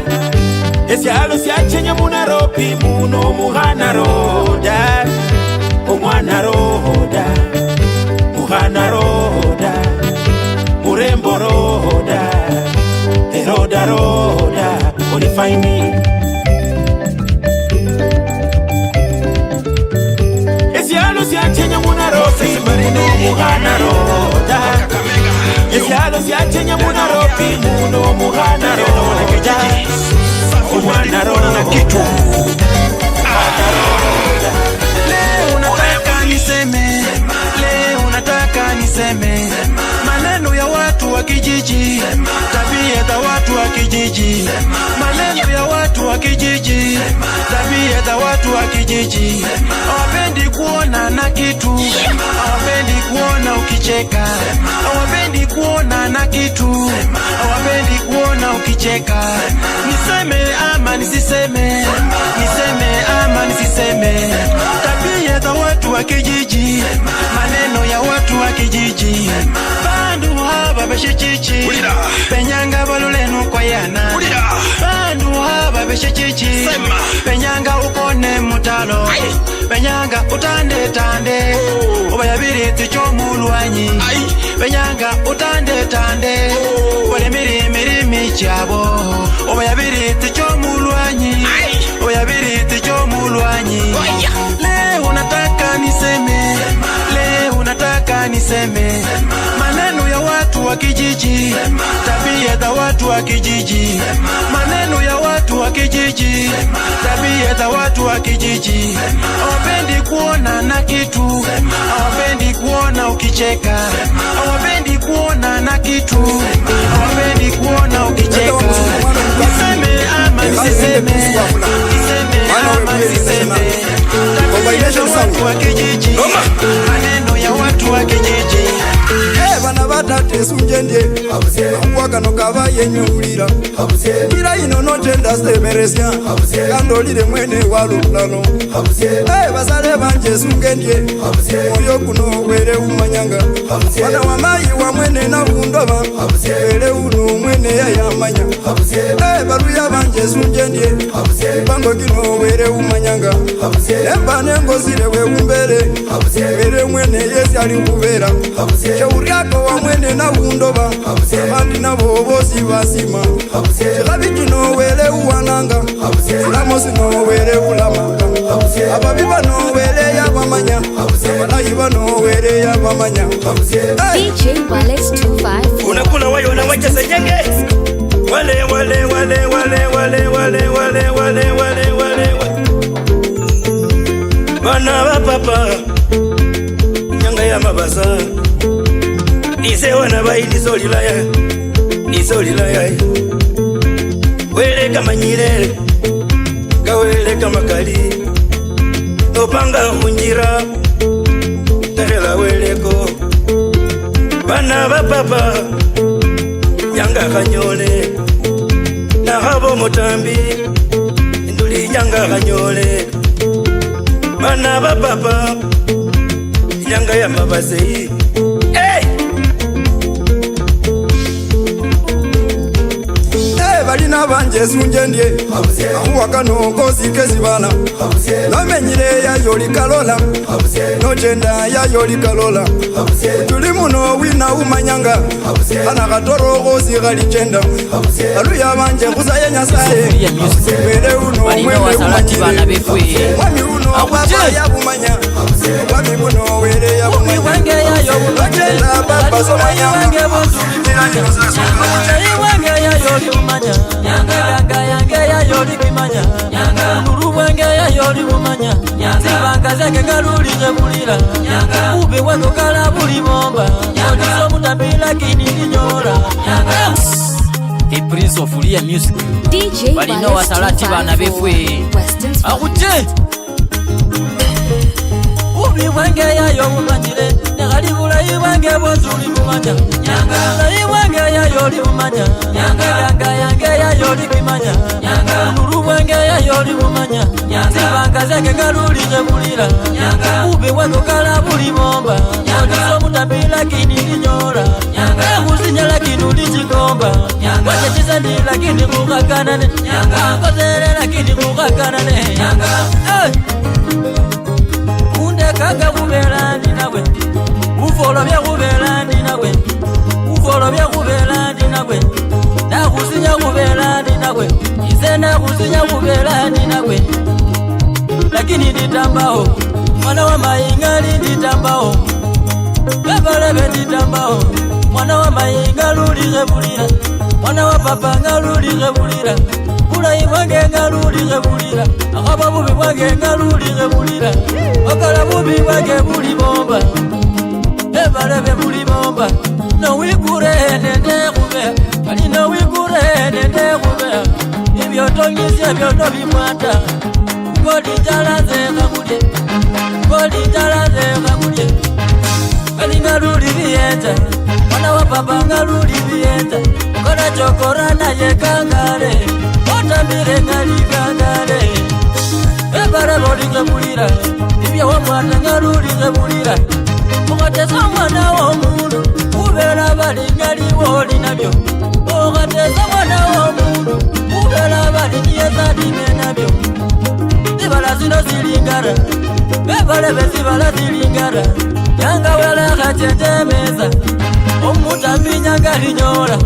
esyalo syachenya munaropi muno muhana roda omwana roda muhana roda murembo roda eroda roda olifaini esyalo syachenya munaropi muno muhana roda esyalo syachenya munaropi muno muhana roda omwana roda kitu leo unataka niseme leo unataka niseme maneno ya watu wa kijiji tabia za watu wa kijiji maneno ya watu wa kijiji tabia za watu wa kijiji hawapendi kuona na kitu hawapendi kuona ukicheka hawapendi kuona na kitu hawapendi kuona ukicheka niseme ama nisiseme niseme ama nisiseme tabia za watu wa kijiji maneno ya watu wa kijiji bandu haba beshichichi penyanga balulenu kwa yana bandu haba beshichichi penyanga ukone mutalo penyanga utande tande obayabiri tichomulwanyi penyanga utande tande wale miri michabo obayabiri tichomulwanyi obayabiri tichomulwanyi leo unataka niseme leo unataka niseme maneno ya watu wa kijiji tabia za watu wa kijiji maneno ya watu wa kijiji tabia za watu wa kijiji hawapendi kuona na kitu hawapendi kuona ukicheka hawapendi kuona na kitu hawapendi kuona ukicheka niseme ama nisiseme niseme ama nisiseme tabia za watu wa kijiji maneno ya watu wa kijiji bana batate sunjendye akwagano kabayenyulira ira ino notenda semeresya kandolire mwene walulano basale banje sungendye oyo kuno were umanyanga wana wamayi wa mwene na bundoba were uno mwene yayamanya baruya banje sunjendye bango kino were umanyanga embane ngozire we umbere were mwene yesi ali kubera shauriako wa mwene na bundoba andi nabo bosi basima kabikino were uwananga lamosi no were ulamanga ababiba no were yabamanya abalayi bano were yabamanya DJ Wallace 25 unakula wayo na wacha sejenge wale wale wale wale wale wale wale wale wale wale bana ba papa nyanga ya mabasa ise wana bai nisolilaya wele kama nyire gawele kama kali opanga munjira tahela weleko bana ba papa nyanga kanyole na habo motambi nduli nyanga kanyole bana ba papa nyanga ya mabasei balina banje sunjendye ahuwakano kozikezibana nomenyire yayoli kalola nocenda yayoli kalola tuli muno wina umanyanga ana katoro kozigali chenda aluya banje kuzaye nyasaye wele uno mwene umanyire mwami uno awaba yabumanya mwami muno were yabumanya wange yayo agenda baba somanya wange yayo limanya yange yayo limanya nuru wange yayo limanya zibanga zake galuli zebulira ube wako kala buli bomba odiso mutabila kinini nyora The Prince of Ulia Music DJ balina wasalati bana befwe akute ubi wange yayo mumanyire negali bulayi wange bozuli mumanya bulayi wange yayo limanya yange yayo limanya nuru wange yayo limanya zibanga zake galuli zebulira ube wako kala buli bomba odiso mutabila kinini nyora kuzinya lakini ulijigomba wachetiza ndi lakini kukakanane kozere lakini kukakanane undekaga kuberandi nawe uvolo bya kuberandi nawe uvolo bya kuberandi nawe nakuzinya kuberandi nawe ize nakuzinya kuberandi nawe lakini nditambao mwana wa maingali nditambao bebalebe nditambao mwana wa mainga lulire bulira mwana wa papa nga lulire bulira bulayi bwange nga lulire bulira akaba bubi bwange nga lulire bulira okala bubi bwange buli bomba ebalebe buli bomba nowikure nende kubea kali nowikure nende kubea ebyotonyisya byoto bimwata kodijalaze kakulye kalinga luli biyeta mwana wa papa nga luli biyeta kona chokora naye kangare otambire ngali kangare ebara bolinga bulira ibya wa mwana nga luli bulira mukateza mwana wa mundu ubera balingali woli nabyo okateza mwana wa mundu ubera balingieza dime nabyo zibala zino zilingara bebale bezibala zilingara yanga wala kachetemeza omutambinya ngalinyora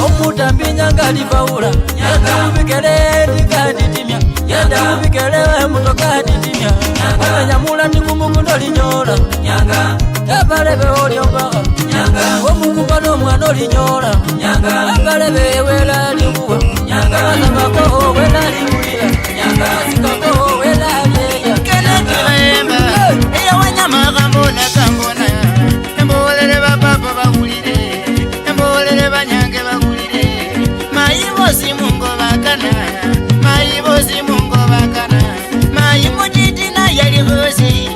omutambinya ngalivaula yanda mubikele ndikaditimya yanda mubikele mutokaditimya nyamula ndikumugundo linyora ebalebe oliombaka omukumbano omwana olinyora ebalebe wela libuwa azamako wela libulira azikako wela liya kenetiremba eya wanyama kambona kambona embolere bapapa bagulire embolere banyange bagulire mayibosi mungo bakana mayibosi mungo bakana mayimutiti na yalibosi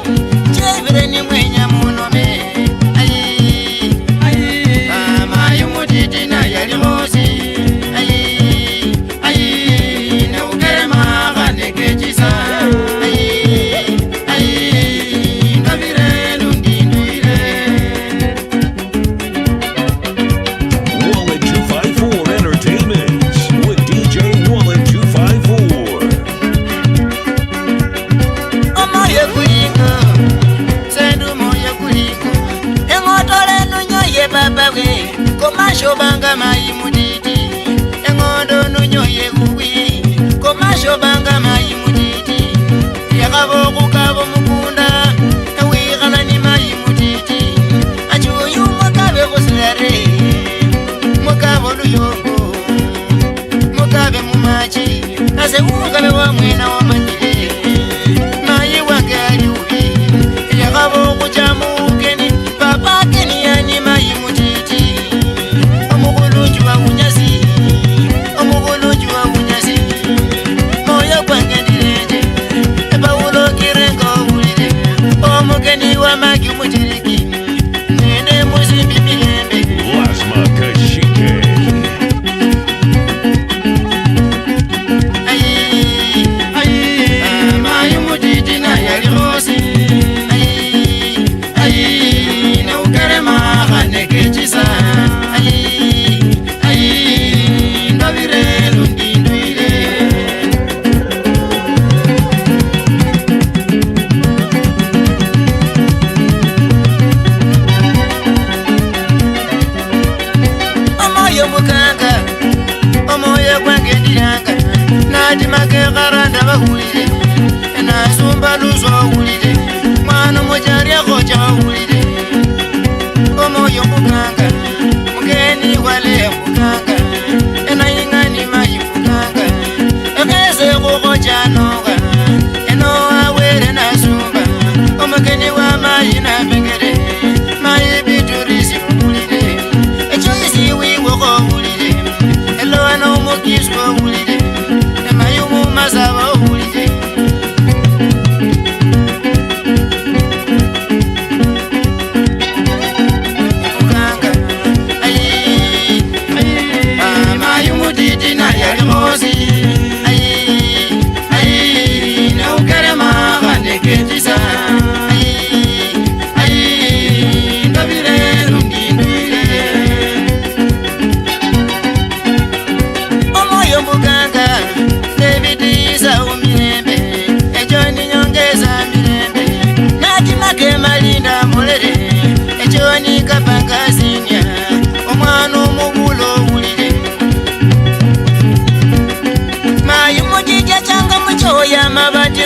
chevire ni mwenya munome mayimutiti na yalibosi na ukerema kanekechisa Wallet 254 Entertainment with DJ Wallet 254. Omoye kulingo, sendu moye kulingo. Engotole nunyoye baba we, komasho banga mayimuditi. Engondo nunyoye kuwi, komasho banga mayimuditi. Yakabo kukabo mukunda, ewigala ni mayimuditi. Achuyu mukabe kusilare, mukabe luyongo, mukabe mumachi. Ase mukabe wa mwena wa manjire. Mayi wange aliubi, yakabo kuchamukeni, papa keni yani mayi mutiti. Omugulunju wa unyasi, omugulunju wa unyasi. Moyo kwange ndireje, eba ulo kirengo ulire. Omugeni wa magi mutiriki, nene muzimbi milembe. Lasma Kashike. Mayi mutiti na yalihosi. Na ukerema kanekechisa. Ndabire lundi nduire. waluswa ulile mwana mojaria koja ulile omoyo mukanga mugeni wale mukanga ena ingani mayi mukanga ekeze kukoja noga eno awere nasumba omugeni wa mayi na bengere mayi biturisi ulile echoisi wiwoko ulile elo ano mukiswa ulile emayi mumazaba ulile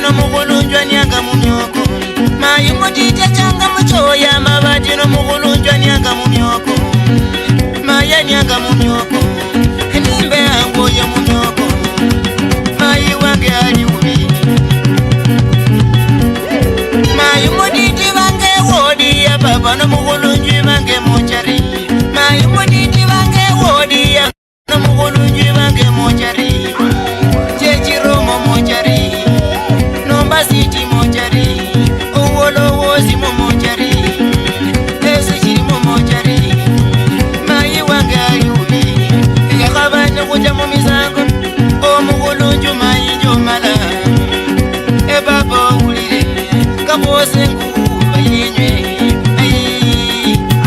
no mugulunjwa nyanga mumyoko mayimo jija changa muchoya mabati no mugulunjwa nyanga mumyoko maya nyanga mumyoko nimbe yango ya mumyoko mayi wange ali ubi mayimo diti wange wodi ya baba no mugulunjwi wange mochari mayimo diti wange wodi ya no mugulunjwi wange mochari jejiromo mochari Siti mojari, uwolo wozi mojari, esi chiri mojari, mayi wange ayubi, yakabane kuja mumizango, omugulunju mayi njomala, ebaba ulile, kabose nguba yenywe,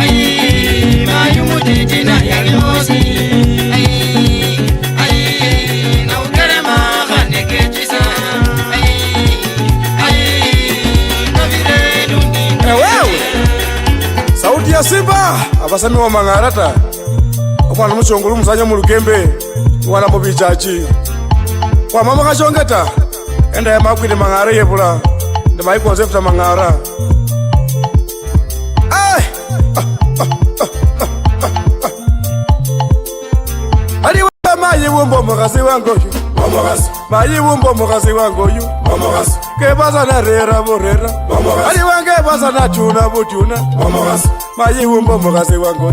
ayi, mayi mujiti na yaliosi, ayi, na ukarema khane kechisa, sauti ya Simba abasami wa mangarata omwana muchongulu musanya mu Lukembe mwana mu bichachi kwa mama kachongeta enda ya makwide mangara yebula ndima ikonzefta mangara ali wa mayi wumbo mukazi wangu mayi wumbo mukazi wangu kebaza na rera borera ali wange baza na tuna butuna mayi wumbo mukazi wangu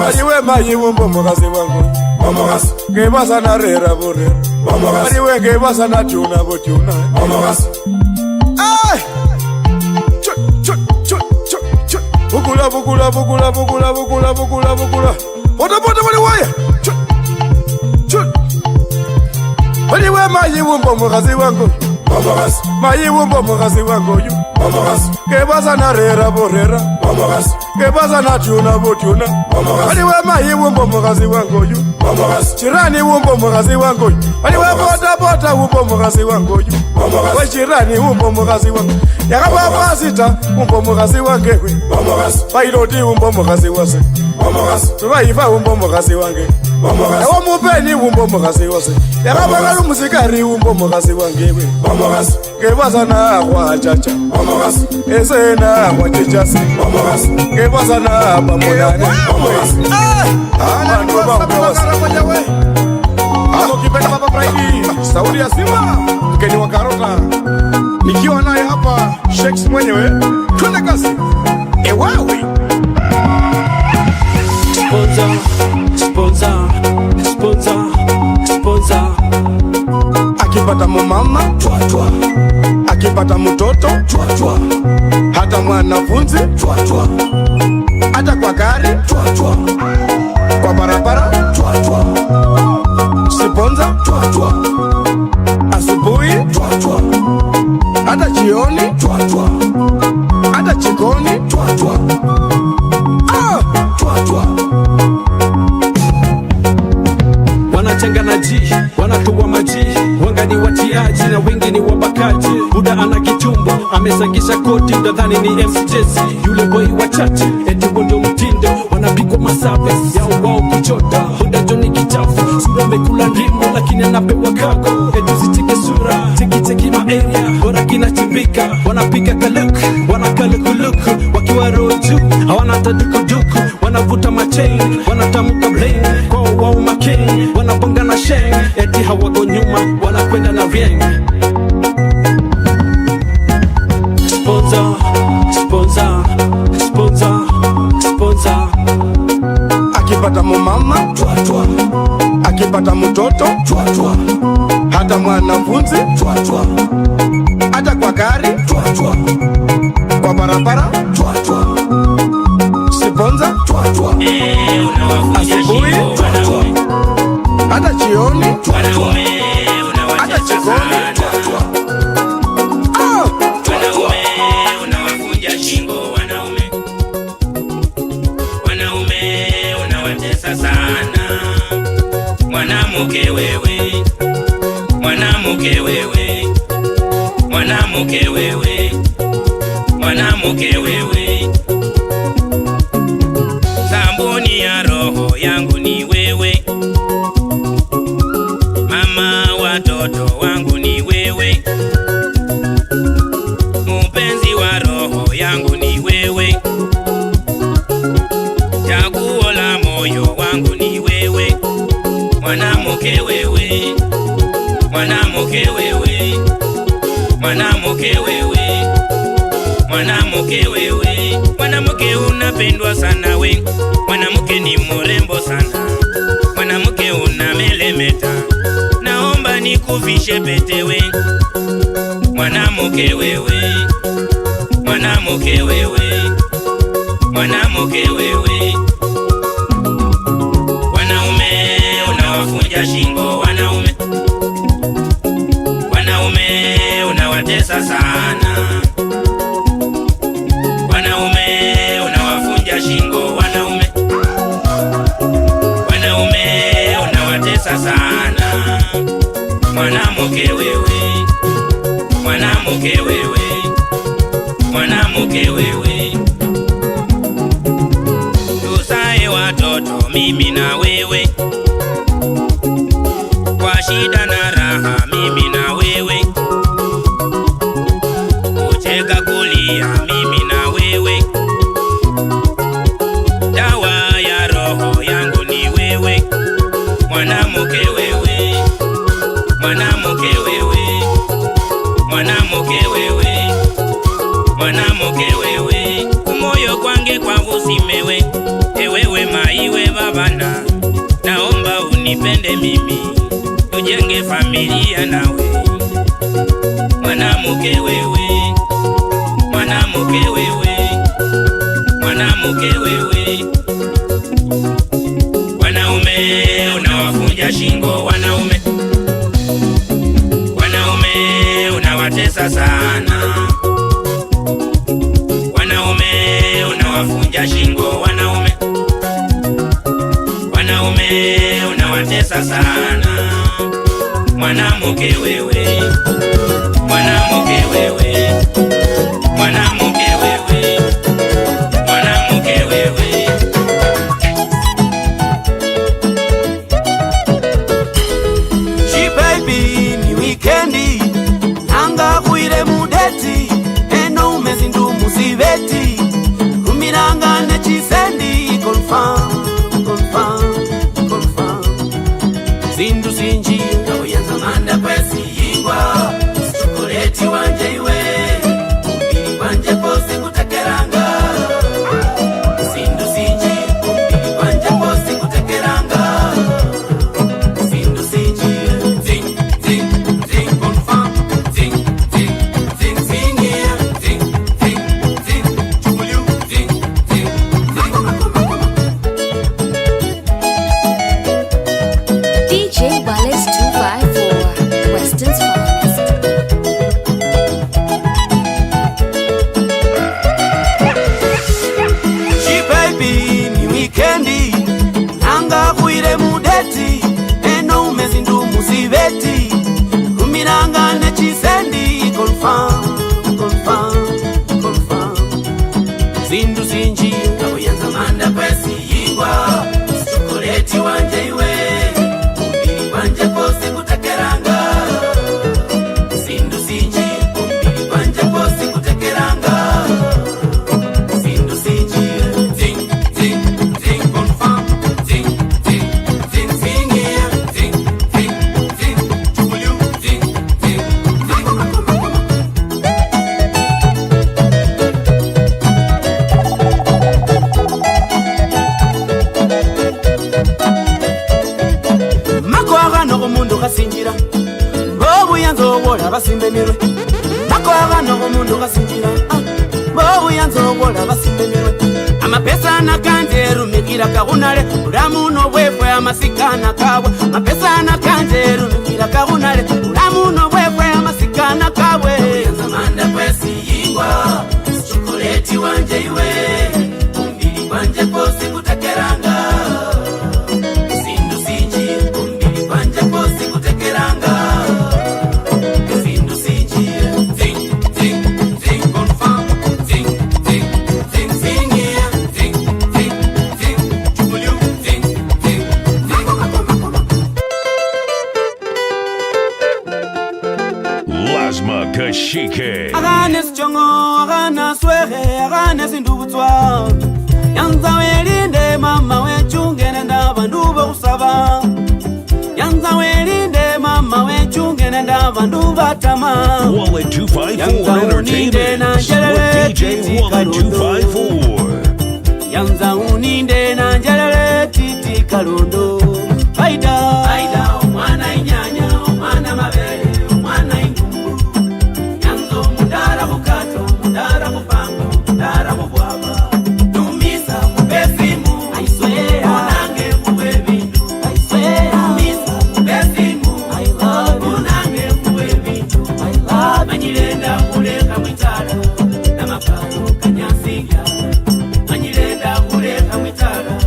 ali we mayi wumbo mukazi wangu kebaza na rera borera ali wange baza na tuna butuna bukula bukula bukula bukula bukula bukula bukula bota bota wali waya wali we mayi wumbo mukazi wangu mayi wumbo mukazi wangu yu kebaza na rera borera kebaza na tuna butuna wali we mayi wumbo mukazi wangu yu chirani wumbo mukazi wangu wali we bota bota wumbo mukazi wangu yu we chirani wumbo mukazi wangu yakaba pasita wumbo mukazi wange pailoti wumbo mukazi wase tuwaifa wumbo mukazi wange ewo mupeni wumbo mukazi wase yakabakalu musikari wumbo mukazi wange kebaza na kwa chacha ese na kwa chichasi kebaza na pamonane abantu bawasa amo kipenda baba Friday sauti ya Simba mkeni wa Karota nikiwa naye hapa Shakes mwenyewe twende kasi ewawi sponsor akipata mumama chwa chwa akipata mtoto chwa chwa hata mwanafunzi chwa chwa hata kwa gari chwa chwa kwa barabara chwa chwa sponsor chwa chwa asubuhi chwa chwa hata jioni chwa chwa hata jikoni chwa chwa chwa chwa wanachanganaji wanatoa maji wangani watiaji na wengi ni wabakaji buda ana kitumbo amesangisha koti mdadhani ni MCJC yule boy wachache eti wondo mtindo wanapigwa masabe yao wao kuchota buda Johnny Kicha chafu. Sura amekula ndimu lakini anapewa kago. Zicheke sura, cheki maeria, bora kinachimbika. Wanapika kaluku, wanakalukuluku, wakiwa roho juu, hawana tadukuduku. Wanavuta machain, wanatamuka bling, kwa wao makini, wanabonga na sheng. Eti hawako nyuma, wanakwenda na rieng. Sponsor, sponsor, sponsor, sponsor. Akipata mumama, twa twa. Akipata mtoto, twa twa. Hata mwanafunzi, twa twa. Hata kwa gari, twa twa. Kwa barabara, twa twa. Sponsor, twa twa. Asubuhi, twa twa. Hata jioni, twa twa. Hata jikoni, twa twa. Mwanamuke wewe, mwanamuke wewe, mwanamuke wewe, mwanamuke wewe. Sabuni ya roho yangu ni wewe, mama watoto wangu ni wewe, mupenzi wa roho yangu ni wewe, chaguo la moyo wangu ni wewe. Mwanamuke wewe, mwanamuke wewe, mwanamuke wewe, mwanamuke wewe. Mwanamuke unapendwa sana we, mwanamuke ni mrembo sana, mwanamuke unamelemeta, naomba nikuvishe pete we. Mwanamuke wewe, mwanamuke wewe, mwanamuke wewe. Wafunja shingo wanaume, wanaume unawatesa sana, wanaume unawafunja shingo wanaume, wanaume unawatesa sana. Mwanamuke wewe, mwanamuke wewe, mwanamuke wewe. Tuzae watoto mimi na wewe, kwa shida na raha mimi na wewe, kucheka kulia mimi na wewe, dawa ya roho yangu ni wewe. Mwanamuke wewe, mwanamuke wewe, mwanamuke wewe, mwanamuke wewe. Kumoyo kwange kwa vusimewe, ewewe maiwe babana, naomba unipende mimi, tujenge familia nawe. Mwanamuke wewe, mwanamuke wewe, mwanamuke wewe. Wanaume unawafunja shingo wanaume, wanaume unawatesa sana, wanaume unawafunja shingo wanaume, wanaume unawatesa sana. Mwanamuke wewe, mwanamuke wewe, mwanamuke wewe, mwanamuke wewe. She baby ni weekendi, anga kuire mudeti, eno umezindu musibeti, kumiranga nechisendi, confirm, confirm, confirm. Zindu sinji, Manda pesi ingwa, chokoleti wanje iwe. basimbe mirwe bakwagana omundu gasinjira bobu yanzobola basimbe mirwe amapesa nakanje rumikira kagunale ulamuno bwefwe amasikana kabwe amapesa nakanje rumikira kagunale ulamuno bwefwe amasikana kabwe yanzamanda kwesi yingwa chokoleti wanje iwe umbili wanje posi kutekeranga sindu sinji umbili wanje posi kutekeranga sindu sinji zing zing zing confirm zing zing zing zing yeah zing zing zing chukulu zing zing Lasma Kashike. Agane sichongo, agana swere, agane sindubutswa Yanza welinde mama wechungene ndabanduba usaba Yanza welinde mama wechungene ndabanduba tama Wallet 254 Entertainment with DJ Wallet 254. Yanza uninde na njelele titi kalundo Faida Faida umwana inyanya umwana mabele umwana indumbu Yanzo mudara bukato mudara bupango mudara bubwaba Numisa kubesimu aiswea Unange kuwe bindu aiswea Numisa kubesimu I love you Unange kuwe bindu I love you Manyilenda kuleka mwitara na mapano kanyasiga Manyilenda kuleka mwitara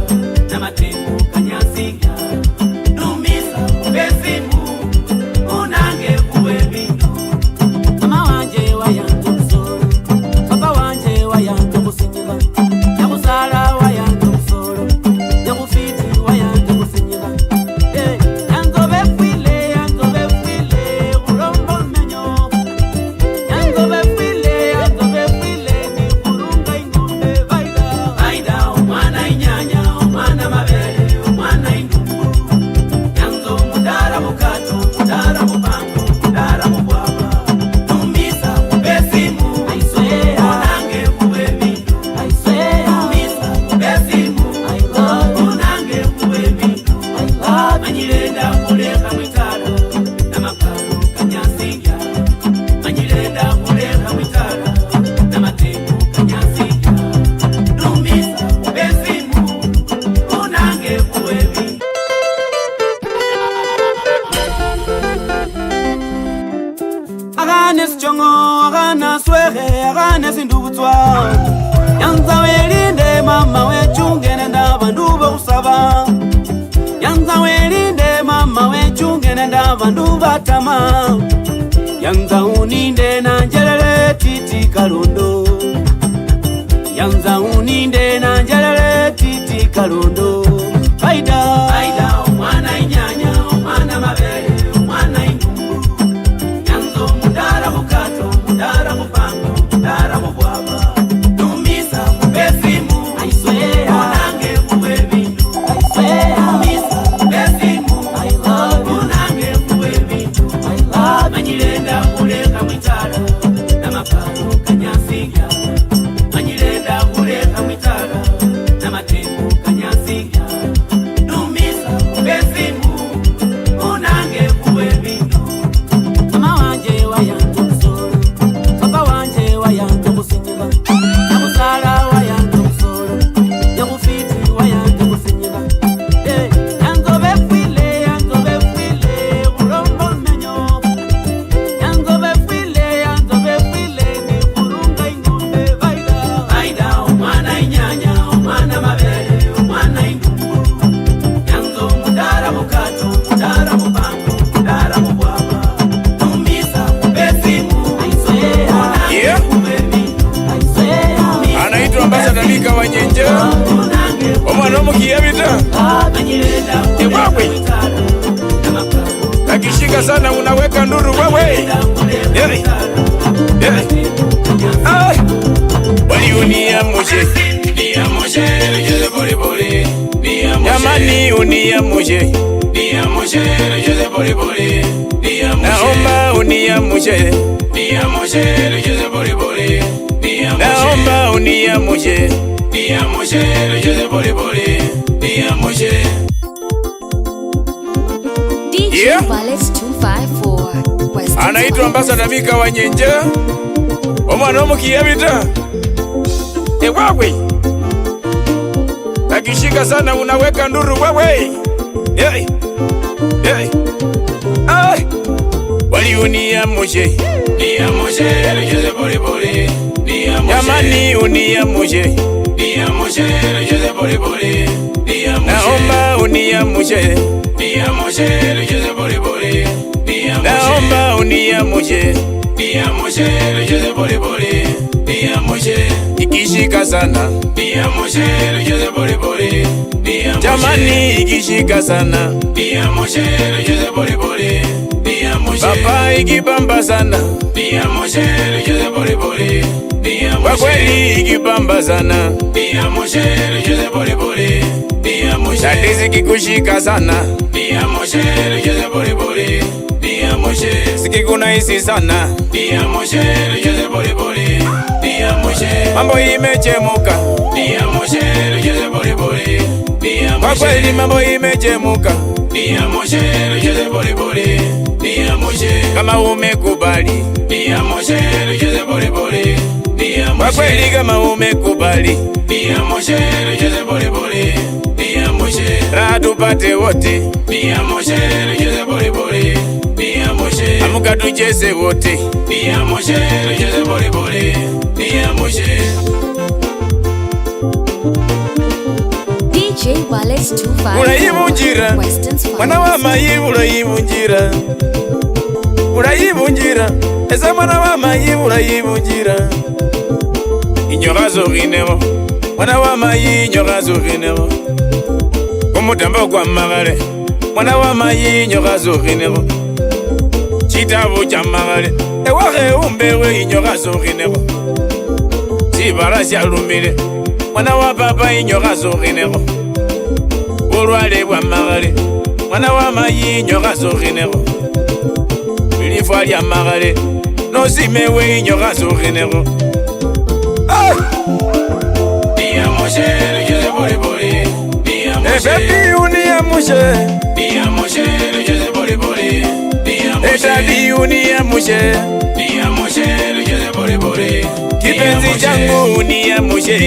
na matembo kanyasiga Numisa kubesimu Unange kuwe bindu Mama wanje wayanza kusoro Papa wanje wayanza kusinyira Nyakusala wayanza kusoro Nyakufiti wayanza kusinyira Yanzo befile Urombo menyo Yanzo befile Ni kurunga ingombe Vaida Vaida umwana inyanya Umwana mabele Umwana indumbu Yanzo mudara bukato Mudara bupango Mudara bubwaba Numisa kubesimu aiswea Unange kuwe bindu aiswea Numisa kubesimu I love you Unange kuwe bindu I love you Manyilenda kuleka mwitara na maparo kanyasiga Manyilenda kuleka mwitara na matembo kanyasiga Numisa kubesimu Unange kuwe bindu Agane sichongo, agana swere, agane sindubutswa Yanza welinde mama wechungene ndabanduba usaba Yanza welinde mama wechungene ndabanduba tama Yanza uninde na njelele titi kalundo Yanza uninde na njelele titi kalundo Faida Faida umwana inyanya, umwana mabele, umwana indumbu Yanzo mudara bukato, mudara bupango, mudara bubwaba Numisa kubesimu, aiswea Unange kuwe bindu, aiswea Numisa kubesimu, I love you Unange kuwe bindu, I love you Manyilenda kuleka mwitara na mapano kanyasiga Manyilenda kuleka mwitara na matembo kanyasiga Numisa kubesimu, Unange kuwe bindu Mama wanje wayanza kusoro Papa wanje wayanza kusinyira Nyakusala wayanza kusoro Nyakufiti wayanza kusinyira Yanzo befile Urombo menyo Yanzo befile Ni kurunga ingombe Vaida Vaida umwana inyanya Umwana mabele Umwana indumbu Yanzo mudara bukato Mudara bupango Mudara bubwaba Numisa kubesimu aiswea Yeah. Anaitwa Ambassador Nika Wanyenje Omwana omukiyabita Ebwabwe Akishika sana unaweka nduru wewe Wali unia muje Nia muje Rejele boli boli Nia muje Yamani unia muje Nia muje Rejele boli boli Nia muje Naomba unia muje Nia muje Rejele boli boli Nia muje Naomba unia muje Nia muje Rejele boli boli Nia muje DJ Wallet 254 West anaitwa Ambassador Mika Wanyenje omwana omukiyabita ewawe akishika sana unaweka nduru wewe hey. Hey. Ay. Waliunia moshe Nia moshe Rejeze pole pole Nia moshe Yamani unia moshe Nia moshe Rejeze pole pole Nia moshe Naomba unia moshe Nia moshe Rejeze pole pole Nia moshe Naomba unia moshe Nia moshe Rejeze pole pole Nia moshe Ikishika sana Nia moshe Rejeze pole pole Nia moshe Jamani ikishika sana Nia moshe Rejeze pole pole Nia moshe Papa ikibamba sana Nia moshe Rejeze pole pole Nia moshe Wakweli ikibamba sana Nia moshe Rejeze pole pole Nia moshe Tatizi kikushika sana Nia moshe Rejeze pole pole Nia moshe Sikikuna isi sana Nia moshe Rejeze pole pole Nia moshe Mambo imechemuka Nia moshe Rejeze pole pole Nia moshe Wakweli mambo imechemuka Nia moshe Rejeze pole pole Nia moshe Kama umekubali Nia moshe Rejeze pole pole Nia moshe Wakweli kama umekubali Nia moshe Rejeze pole pole Nia moshe Raha tupate wote Nia moshe Rejeze pole pole Nia moshe Amuka tucheze wote Nia moshe Rejeze pole pole Nia moshe DJ Wallace 254 Urayibunjira Mwana wa mayi urayibunjira Urayibunjira Eza mwana wa mayi urayibunjira Inyoka zorinero Mwana wa mayi inyoka zorinero Kumutamba kwa magale Mwana wa mayi inyoka zorinero Chitabu cha magale Ewahe umbewe inyoka zorinero Sibara sialumile Mwana wa papa inyoka zorinero Olwale bwa magale Mwana wa mayi inyoka zorinero Bilifwa lya magale Nosimewe inyoka zorinero Nia moshe Rejeze pole pole Nia moshe Ebebi unia moshe Nia moshe Rejeze pole pole Nia moshe Ebebi unia moshe Nia moshe Rejeze pole pole Kipenzi changu unia moshe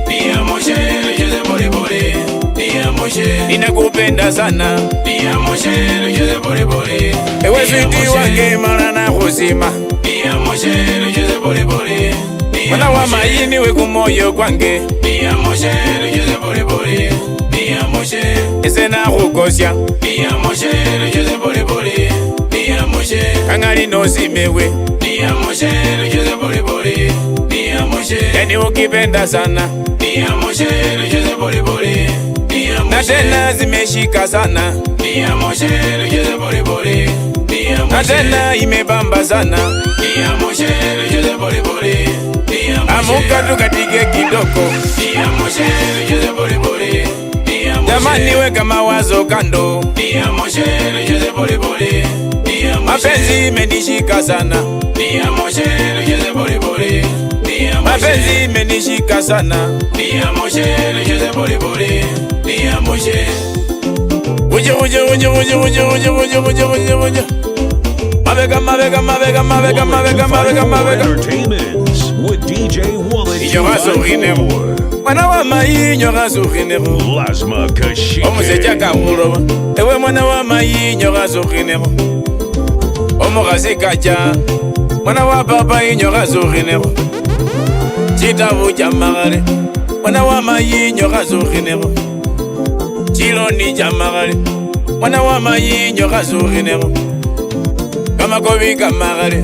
Nia moshe Rejeze pole pole Nia moshe Ninakupenda sana Nia moshe Rejeze pole pole Ewe switi wange marana kuzima Nia moshe Rejeze pole pole Mwana wa mayi niwe kumoyo kwange Nia moshe Rejeze pole pole Nia moshe Ese na kukosya Nia moshe Rejeze pole pole Nia moshe Kangali nosimewe Nia moshe Rejeze pole pole Nia moshe Yani ukipenda sana Nia moshe Rejeze pole pole Nia moshe Na tena zimeshika sana Nia moshe Rejeze pole pole Nia moshe Na tena imebamba sana Nia moshe Rejeze pole pole Amuka tukatike kidoko Nia moshe Rejeze pole pole Jamani weka mawazo kando Nia moshe Rejeze pole pole Mapenzi menishika sana Nia moshe Rejeze pole pole Mapenzi menishika sana Nia moshe Rejeze pole pole Nia moshe Uje uje uje uje uje uje uje uje uje uje Mabega mabega mabega mabega mabega mabega mabega with DJ Wallace. Inyoka zorinero Mwana wa mayi inyoka zorinero Lasma Kashike Omuseja kamuroba Ewe mwana wa mayi inyoka zorinero Omukasi kacha Mwana wa papa inyoka zorinero Chitabu cha magale Mwana wa mayi inyoka zorinero Chiloni cha magale Mwana wa mayi inyoka zorinero Kamakobi kamagale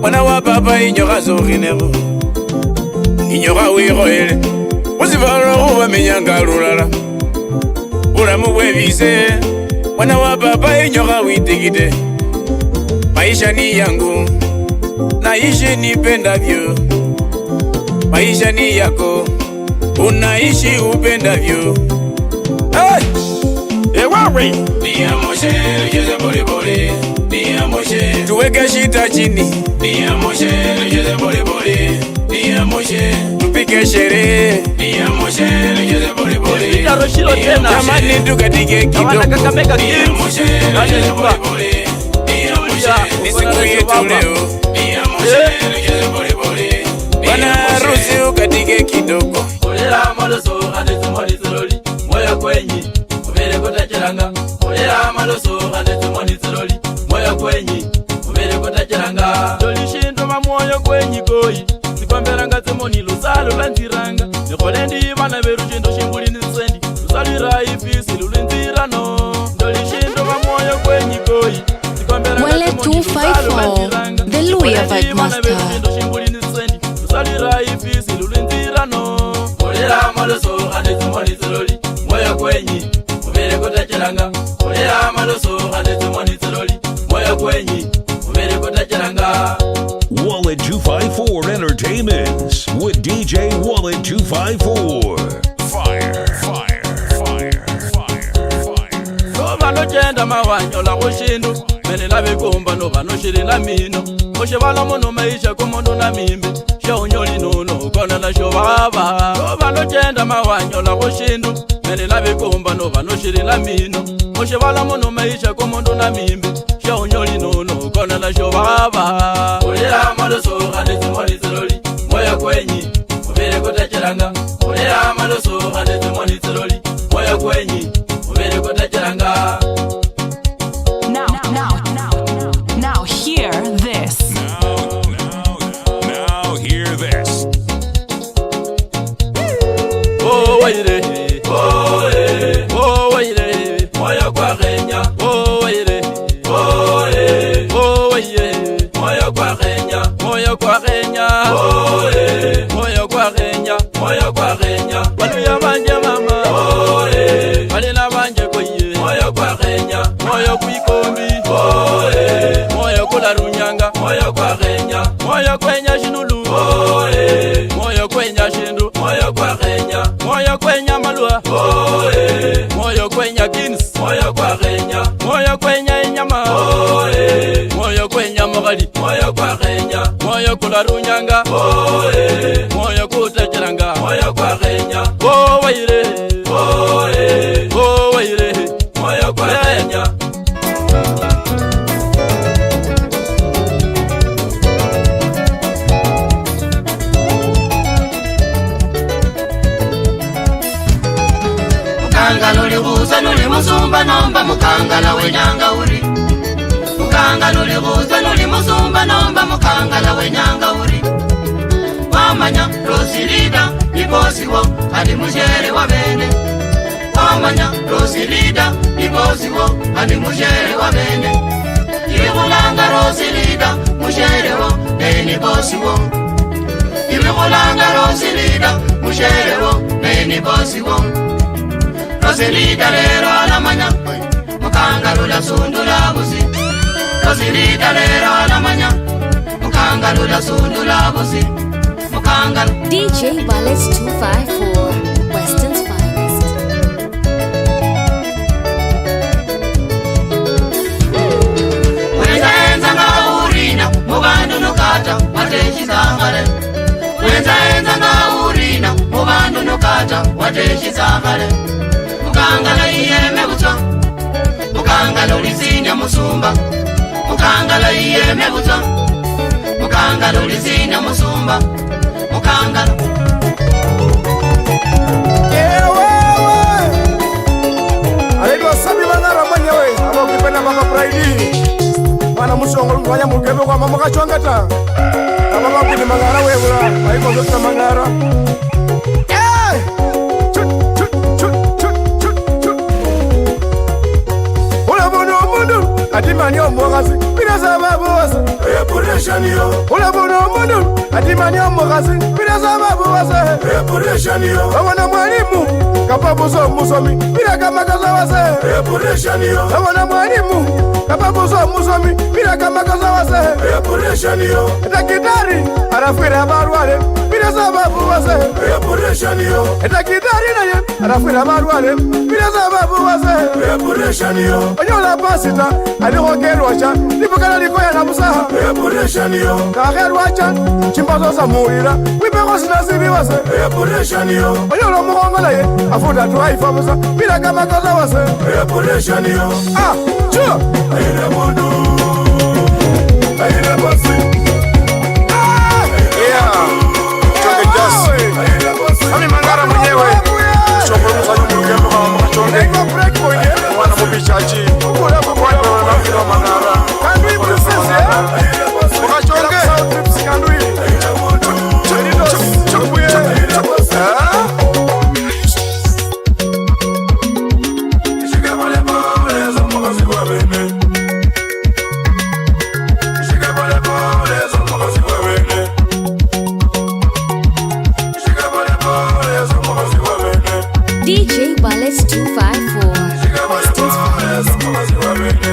Mwana wa papa inyoka zorinero Inyoka wiroele Usivalo uwa minyanga lulala Ulamu webise Mwana wa papa inyoka witigide Maisha ni yangu Naishi nipendavyo Maisha ni yako Unaishi upendavyo Hey! Ewawe Nia moshe Rejeze pole pole Nia moshe Tuweke shita chini Nia moshe Rejeze pole pole Nia moshe Tupike sherehe Nia moshe Rejeze pole pole Jamani tukatike kidogo Nia moshe Rejeze pole pole Nia moshe Bwana harusi ukatike kidogo. Olera maloso hande tumoni ziloli moyo kwenyi ubere kutachiranga. Olera maloso hande tumoni ziloli moyo kwenyi ubere kutachiranga. Dolishindo mamoyo kwenyi koi sikwambera ngatemoni lusalo lanziranga. Nikolendi vana veruchindo shimbuli nisendi lusalira ifisi lulinzirano. Dolishindo mamoyo kwenyi koi sikwambera ngatemoni lusalo lanziranga. The Louia Vibe Master. Salira ifisi lulinzirano. Olera maloso hande tumoni ziloli moyo kwenyi ubere kutachiranga. Olera maloso hande tumoni ziloli moyo kwenyi ubere kutachiranga. Wallet 254 Entertainments with DJ Wallet 254. Fire, fire, fire, fire, fire. No vano chenda mawanyola kushindu mene labe kumba no vano shirila mino. Moshe vala mono maisha kumondo na mimbe. Shaunyoli nuno kona na shobaba. No vano chenda mawanyola kushindu mene labe kumba no vano shirila mino. Moshe vala mono maisha kumondo na mimbe. Shaunyoli nuno kona na shobaba. Olera maloso hande tumoni ziloli moyo kwenyi ubere kutachiranga. Olera maloso hande tumoni ziloli moyo kwenyi ubere kutachiranga. Now hear this. Now hear this. Oh waire, oh eh, oh waire, moyo kwa Kenya. Oh waire, oh eh, oh waire, moyo kwa Kenya, moyo kwa Kenya. Oh eh, moyo kwa Kenya, moyo kwa Kenya. Waluya banje mama. Oh eh, walina banje koye, moyo kwa Kenya, moyo kuikombi. Oh eh, moyo kula runyanga, moyo kwa Kenya, moyo kwenya shinulu. Oh eh, moyo kwenya shindu, moyo kwa Kenya, moyo kwenya malua. Oh eh, moyo kwenya kins, moyo kwa Kenya, moyo kwenya inyama. Oh eh, moyo kwenya mogali, moyo kwa Kenya, moyo kula runyanga. Oh eh, moyo kutachiranga, moyo kwa Kenya. Oh waire, oh eh, oh waire, moyo kwa Kenya. Mukangala uli buza nuli musumba nomba mukangala wenyanga uri. Mukangala uli buza nuli musumba nomba mukangala wenyanga uri. Wamanya Rosilida ni bosi wo hadi mujere wa bene. Wamanya Rosilida ni bosi wo hadi mujere wa bene. Ibulanga Rosilida mujere wo ni bosi wo. Ibulanga Rosilida mujere wo ni bosi wo. Rosilida lero alamanya mukangalula sundula busi. Rosilida lero alamanya mukangalula sundula busi. DJ Wallet 254, Western's finest. Wenza nga urina mubandu nukata wateshi zangale. Wenza nga urina mubandu nukata wateshi zangale. Mukangala iyeme buto, mukangala ulizinya musumba. Mukangala iyeme buto, mukangala ulizinya musumba. Mukangala Alikuwa sabi manara manyewe aba ukipenda mama Pride. Mana musongo mfanya mukebe kwa mama kachongata. Na mama kuni mangara wewe haiko zote mangara. Adimani omogazi, binaza babuwasa. Reputation yo. Ula bono omodu. Adimani omogazi, binaza babuwasa. Reputation yo. Wana mwalimu, kapabuzo musomi, bila kama kaza wase. Reputation yo. Wana mwalimu, kapabuzo musomi, bila kama kaza wase. Reputation yo. Etakidari, arafira barwale, binaza babuwasa. Reputation yo. Etakidari naye, arafira barwale, binaza babuwasa. Reputation yo. Onyola pasita. Alihogerwacha, nipokana likoya na musaha. Reputation yo. Kagerwacha, chimbazo za muira. Wipeko sinasibi wase. Reputation yo. Oyolo muhongo na ye, afuda tuwaifa musa. Bila kama kaza wase. Reputation yo. Ah, chua. Aile mundu. Sami Mangara mwenyewe Shokoroza nyumbuke kwa mchonge Mwana mubichaji Mwana Mangara Kandui princess Mukachonge Kandui Chakuye Shika pole pole za mwakazi kwa bene Shika pole pole za mwakazi kwa bene DJ Wallace 254 Weston's finest.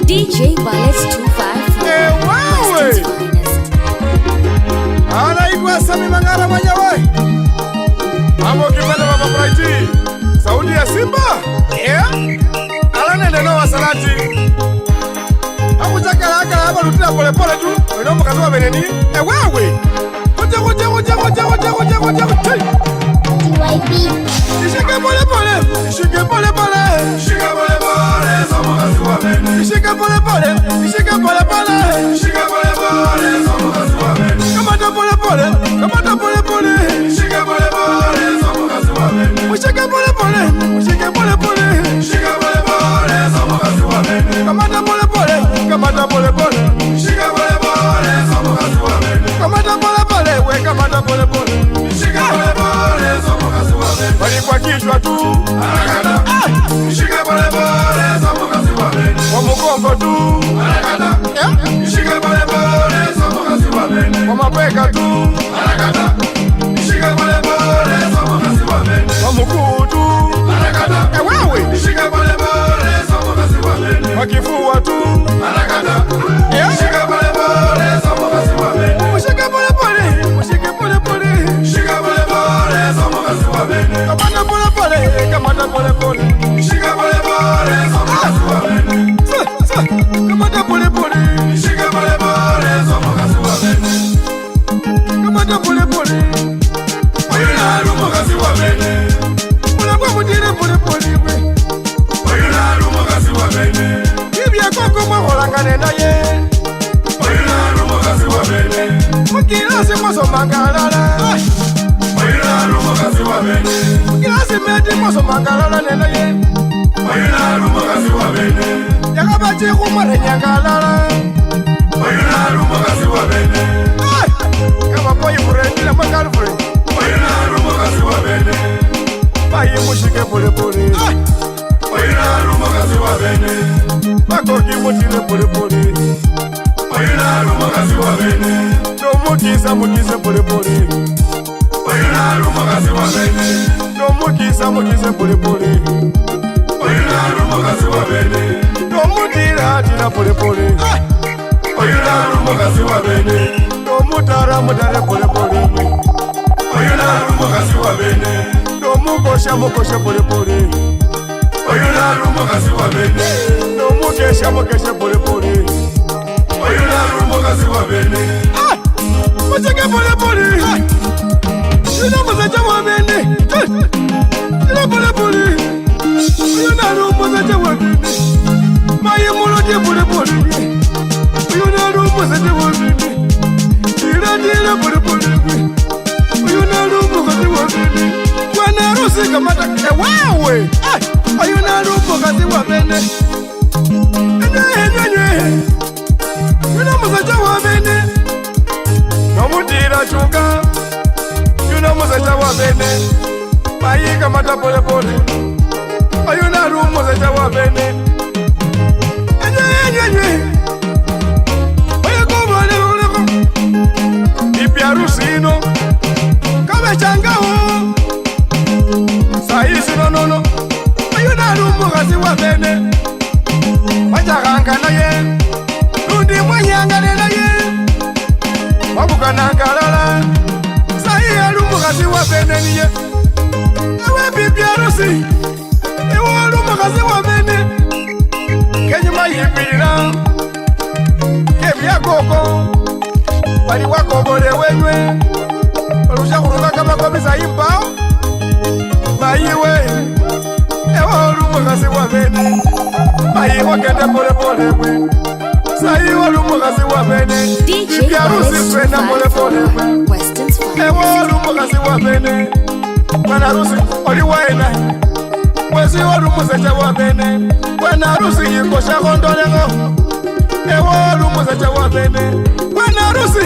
DJ Wallace 254 Weston's finest. Anaitwa Sami Mangara mwenyewe. Mambo kipenda baba Brighty. Sauti ya Simba? Alane neno wa salati. Hakutaka hapa rutina pole pole tu. Ndio mkazoa beneni. Wewe. Ngoja. Shika pole pole. Shika pole pole. Shika pole pole. Somo kaziwa bene. Shika pole pole. Shika pole pole. Shika pole pole. Somo kaziwa bene. Kamata pole pole. Kamata pole pole. Shika pole pole. Somo kaziwa bene. Shika pole pole. Shika pole pole. Shika pole pole. Somo kaziwa bene. Kamata pole pole. Kamata pole pole. Shika pole pole. Somo kaziwa bene. Kamata pole pole. We kamata pole pole. Shika pole pole. Somo kaziwa bene. Bali kwa kichwa tu. Harakata. Shika pole pole. Somo kaziwa bene. Kwa mgongo tu. Harakata. Shika pole pole. Somo kaziwa bene. Kwa mabega tu. Harakata. Shika pole pole. Somo kaziwa bene. Kwa mguu tu. Harakata. Wewe. Shika pole pole. Somo kaziwa bene. Kwa kifua tu. Harakata. Shika pole pole. Somo kaziwa bene. Shika pole pole. Shika pole pole. Shika pole pole. Somo kaziwa bene. Kamata pole pole. Kamata pole pole. Shika pole pole. Somo kaziwa bene. Kamata pole pole. Shika pole pole. Somo kaziwa bene. Kamata pole pole. Oyuna rumo kaziwa bene. Mula kwa mutire pole pole we. Oyuna rumo kaziwa bene. Kibya koko mwaholangane naye. Oyuna rumo kaziwa bene. Mukilasi mwaso mangalala. Oyuna rumo kaziwa bene. Mukilasi meti mwaso mangalala nenaye. Oyuna rumo kaziwa bene. Yakabachi kumare nyangalala. Oyuna rumo kaziwa bene. Kama boyfriend na girlfriend. Oyuna rumo kaziwa bene. Bayi mushike pole pole. Oyuna rumo kaziwa bene. Bakoki mutire pole pole. Oyuna rumo kaziwa bene. Mukise pole pole. Oyuna rumo kaziwa bene. Mukise pole pole. Oyuna rumo kaziwa bene. nomutira tira polepole oyuna lumukasi wa bene nomutara mutare polepole oyuna lumukasi wa bene nomukosha mukosha polepole oyuna lumukasi wa bene nomukesha mukesha polepole oyuna lumukasi wa bene muteke polepole oyuna muzacha wa bene tira polepole oyuna lumukasi wa bene maye muloti polepole oyuna lumukasi wa bene tira polepole oyuna lumukasi wa bene wana rusi kamata wewe oyuna lumukasi wa bene yuna muzacha wa bene nomutira chunga yuna muzacha wa bene mayi kamata polepole oyuna muzacha wa bene Rusino kabe changawo saisi nonono ayuna lumukasi wa bene wachakanga naye lundi mwanyangane naye wabukanangalala sayi lumukasi wa bene niye ewe bibi arusi ewe lumukasi wa bene kenyuma yipilila kebyakoko bali wakobole wenywe olusha kurunga kama komisa imbao mayiwe ewa lumukasi wa bene mayiwe kende pole pole we sayiwe lumukasi wa bene ibyarusi kwenda pole pole we ewa lumukasi wa bene mwanarusi oliwaina mwezi olumusecha wa bene mwanarusi yikosha kondoleko ewa lumusecha wa bene mwanarusi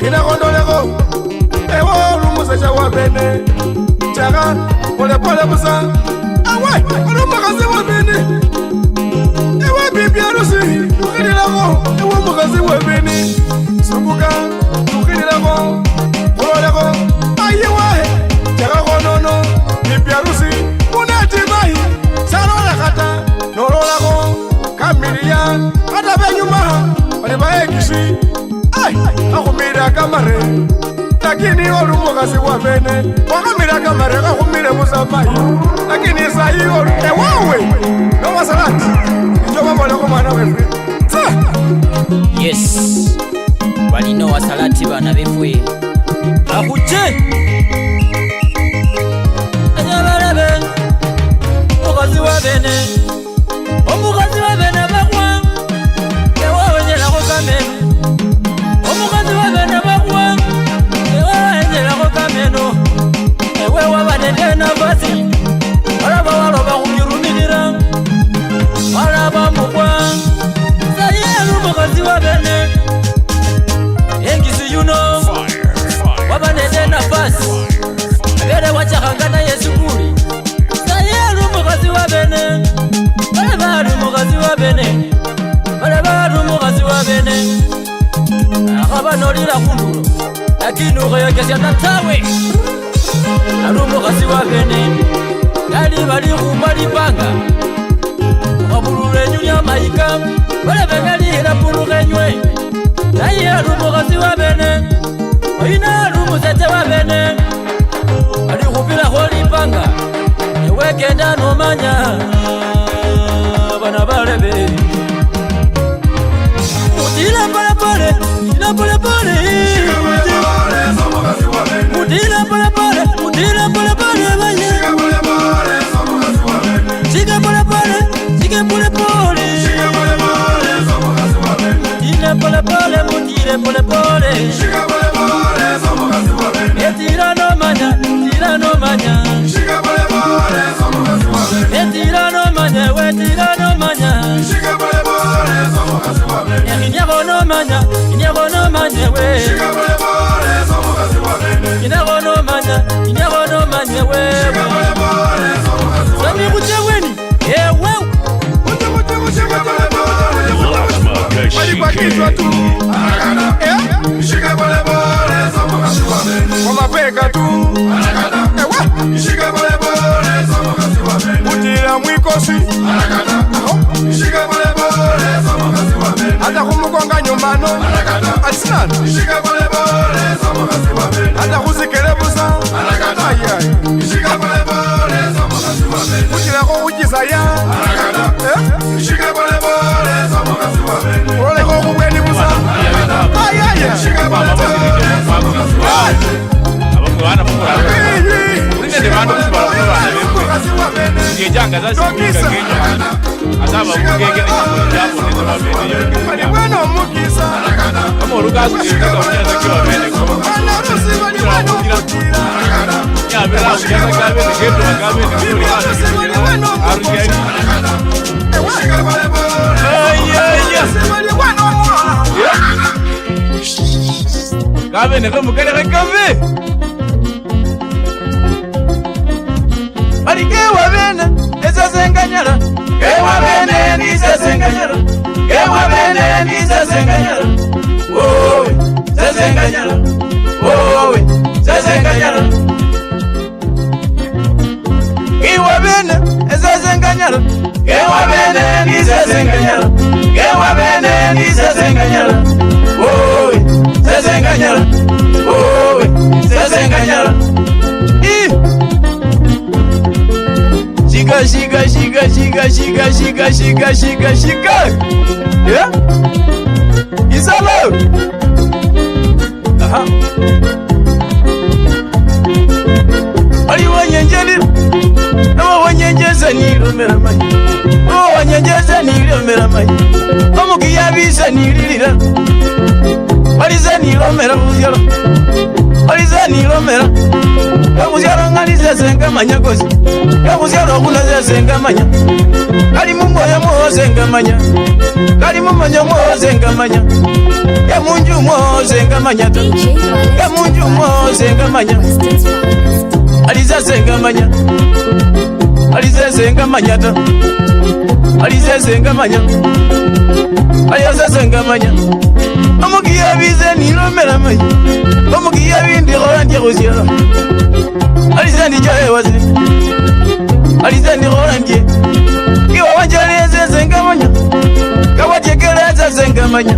ina kondoleko ewa lumusecha wa bene chaka pole pole busa awe olumukasi wa bene ewa bibi arusi tukililako ewa mukasi wa bene subuka tukililako kololeko ayiwe chaka konono bibi arusi unatibai salola kata nololako kamiliya kata benyuma olibaekisi akumira kamare lakini olumukasi wa bene wakamira kamare kakumire musamayi lakini sayi ewawe nomasalati ijobaboleko mwana wefe yes balina wasalati bana befwe akuje anyabalabe omukazi wa bene omukazi wa bene bakwa ewawenyelako kameno omukazi wa bene bakwa ewawenyelako kameno ewe wabanede nafasi walaba waloba kumirumilira walaba mukwa sayelu omukazi wa bene engisi yuno wabanede nafasi abere wachakangana yesukuli sayelu omukazi wa bene balabali omukazi wa bene balabali omukazi wa bene akabanolila kundulo lakini ukheyokesya tatawe ali omukazi wa bene yali bali khumba lipanga ukhabulula enyu lya mayika balabenga lihila pulukhenywe naye ali omukazi wa bene oyina ali omusete wa bene ali khupilakho lipanga ewekenda nomanya bana balebe utila polepole utila polepole utila polepole utila polepole baye shika polepole shika polepole utile polepole mutile polepole etira nomanya tira nomanya etira nomanya wetira nomanya inyako nomanya we inyako nomanya we sami kucheweni ewe walipakizwa tu kwa mapeka tu utila mwikosi Nani? Ishike pole pole somo kasi wabene. Hata kusikele busa. Anakata. Ishike pole pole somo kasi wabene. Kuchila ko kuchisa ya. Anakata. Ishike pole pole somo kasi wabene. Ole ko kubweni busa. Anakata. Ishike pole pole somo kasi wabene. Abangwana mukura. Urinde de bantu kusibala bene. Ngejanga zasifika Kenya. Asaba kugege n'ijambo neza babene. Bali bwana omukisa. Kama urugazi ngeka unyaza kiwa bene ko. Bana rusi bali bwana omukira. Ya bela unyaza kabene geto kabene kuri bana. Arujani. Kabene ko mukere kabe. Bali kewa bene ezazenganyala. Kewa bene ndizazenganyala. Kewa bene ndizazenganyala. Oh, zazenganyala. Oh, zazenganyala. Kewa bene ezazenganyala. Kewa bene ndizazenganyala. Kewa bene ndizazenganyala. Oh, zazenganyala. Oh, zazenganyala. Shiga. Yeah? Isalo. Aha. Ali wanyenjeli. Nawa wanyenjeza ni romera mai. Oh wanyenjeza ni romera mai. Omugi yabisa ni lirira. Waliza ni romera buzero. Waliza ni romera. Kabuzero ngalize senga manyakozi. Kabuzero kunaze senga manya. Kali mungu ya moze ngamanya. Kali mumanya moze ngamanya. Ya munju moze ngamanya. Ya munju moze ngamanya. Alize senga manya. Alize senga manya ta. Alize senga manya. Alize senga manya. Omugiya bize ni romera mai. Omugiya bindi horandi rozira. Alize ndi jaye wazi. Alize ndi horandi. Kiwa wanjaleze zengamanya. Kawa tekeleza zengamanya.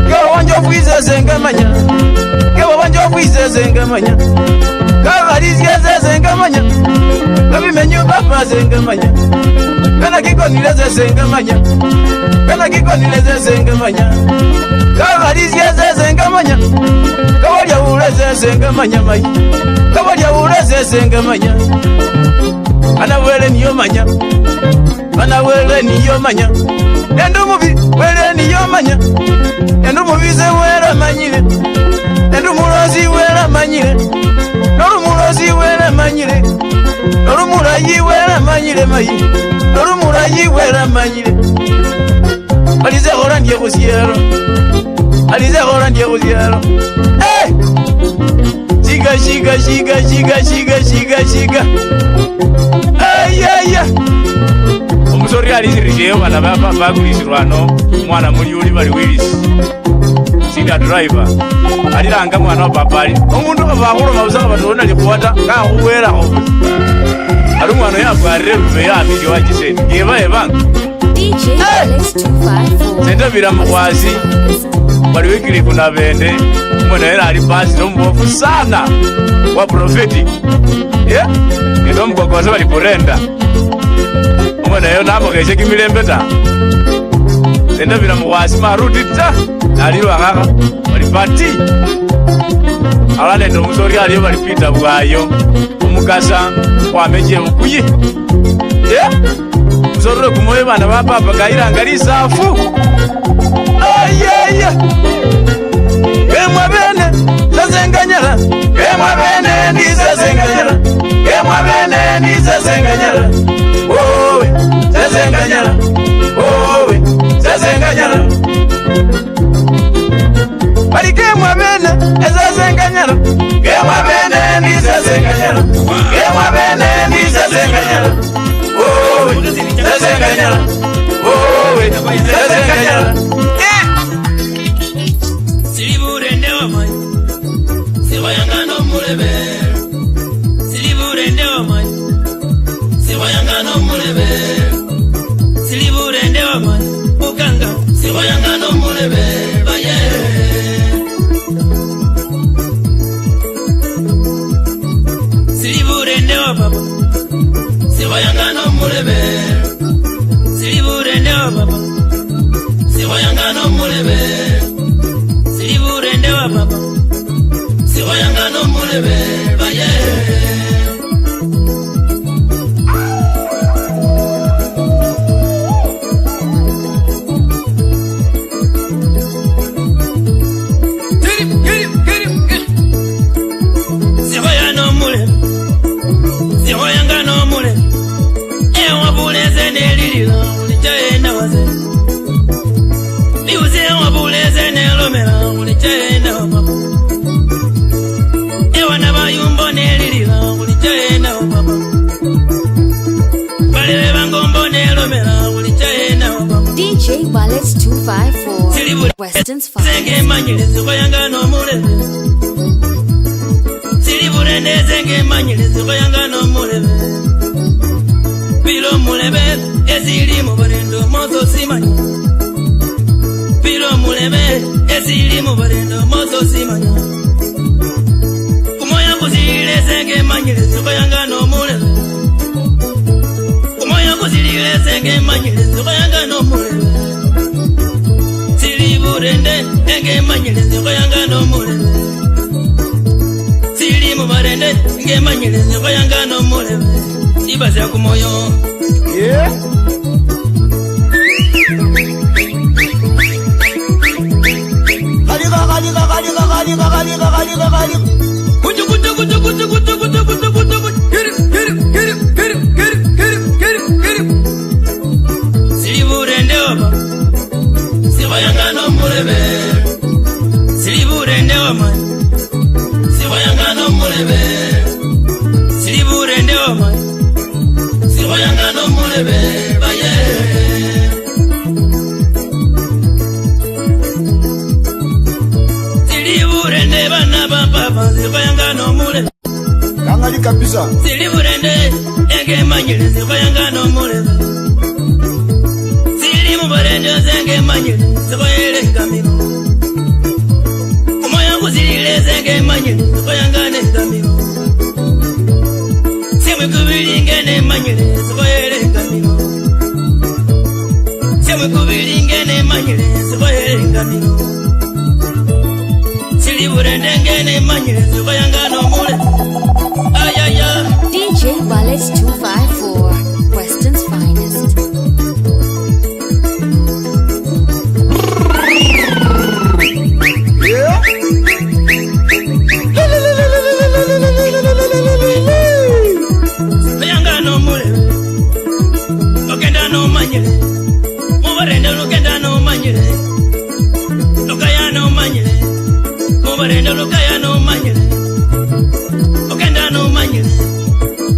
Kiwa wanjofuize zengamanya. Kiwa wanjofuize zengamanya. Kawa alizeze zengamanya. Kabimenyo baba zengamanya. Kana kiko nileze zengamanya. Kana kiko nileze zengamanya. Kawa alizeze zengamanya. Kawa ya uleze zengamanya mai. Kawa ya uleze zengamanya. Ana wele niyo manya. Ana wele niyo manya. Endo mubi wele niyo manya. Endo mubize wele manyire. Endo murozi wele manyire. Noru murozi wele manyire. Noru murayi wele manyire mai. Noru murayi wele manyire. Alize hora ndiye kusiero. Alize hora ndiye kusiero. Hey! Shiga. Ay. Omusori alizirijeyo bana baba bagulisirwano mwana muri uli bali Willis. Sida driver. Aliranga mwana wa babali. Omuntu abahuro mabusanga batona likuwata ka kuwera ho. Ali mwana yabwarire bube yabije wagiseni. Eba. DJ Alex 254. Senda bira mukwazi. Bali wikiri kuna bende. Mwana era ali basi no mbofu sana. Wa prophetic. Yeah? Ndio mkwaza bali kurenda. Mwana yo nabo keje kimilembe ta. Senda bira mukwazi maruti ta. Aliro akaka bali party. Alale ndo musori aliyo bali pita bwayo. Umukasa kwameje ukuye. Yeah? Musori kumoye bana ba papa kairanga lisafu. Ay. Kemwa bene zazenganyala. Kemwa bene ndizazenganyala. Kemwa bene ndizazenganyala. Oh, zazenganyala. Oh, zazenganyala. Bali kemwa bene ezazenganyala. Kemwa bene ndizazenganyala. Kemwa bene ndizazenganyala. Oh, zazenganyala. Oh, zazenganyala. Siliburendewa mai. Siwayangano mulebe. Siliburendewa mai. Siwayangano mulebe. Siliburendewa mai. Ukanga. Siwayangano mulebe. Baye. Siliburende wa papa Siwayangano mulebe Siliburende wa papa Siwayangano mulebe Siliburende wa papa Siwayangano mulebe Baye DJ Wallets 254 Weston's Finest. Pilo mulebe ezili mu barendo mozo simanya Pilo mulebe ezili mu barendo mozo simanya Kumoya kuzile zenge manyile zikoyanga no mulebe Kumoya kuzile zenge manyile zikoyanga no mulebe Sili burende enge manyile zikoyanga no mulebe Sili mu barende enge manyile zikoyanga no mulebe Ibaza kumoyo Yeah. Siliburende wama Siwayangano mulebe Siliburende wama Siwayangano mulebe Siliburende wama Siwayangano mulebe Baye Siliburende bana baba Siwayangano mulebe Kangali kabisa Siliburende enge manyile Siwayangano mulebe Silimu barende zenge manyile Siwayele ngamino Kumoya kuzilile zenge manyile Siwayangane ngamino Siwikubilingene manyile Siwayele ngamino Siwikubilingene manyile Siwayele ngamino Siliburende ngene manyile Siwayangano mulebe Ayaya DJ Wallets 254 Weston's Finest. Yeah. Siwayangano mulebe Lokenda no manyile Mubarende lokenda no manyile Lokaya no manyile Mubarende lokaya no manyile Lokenda no manyile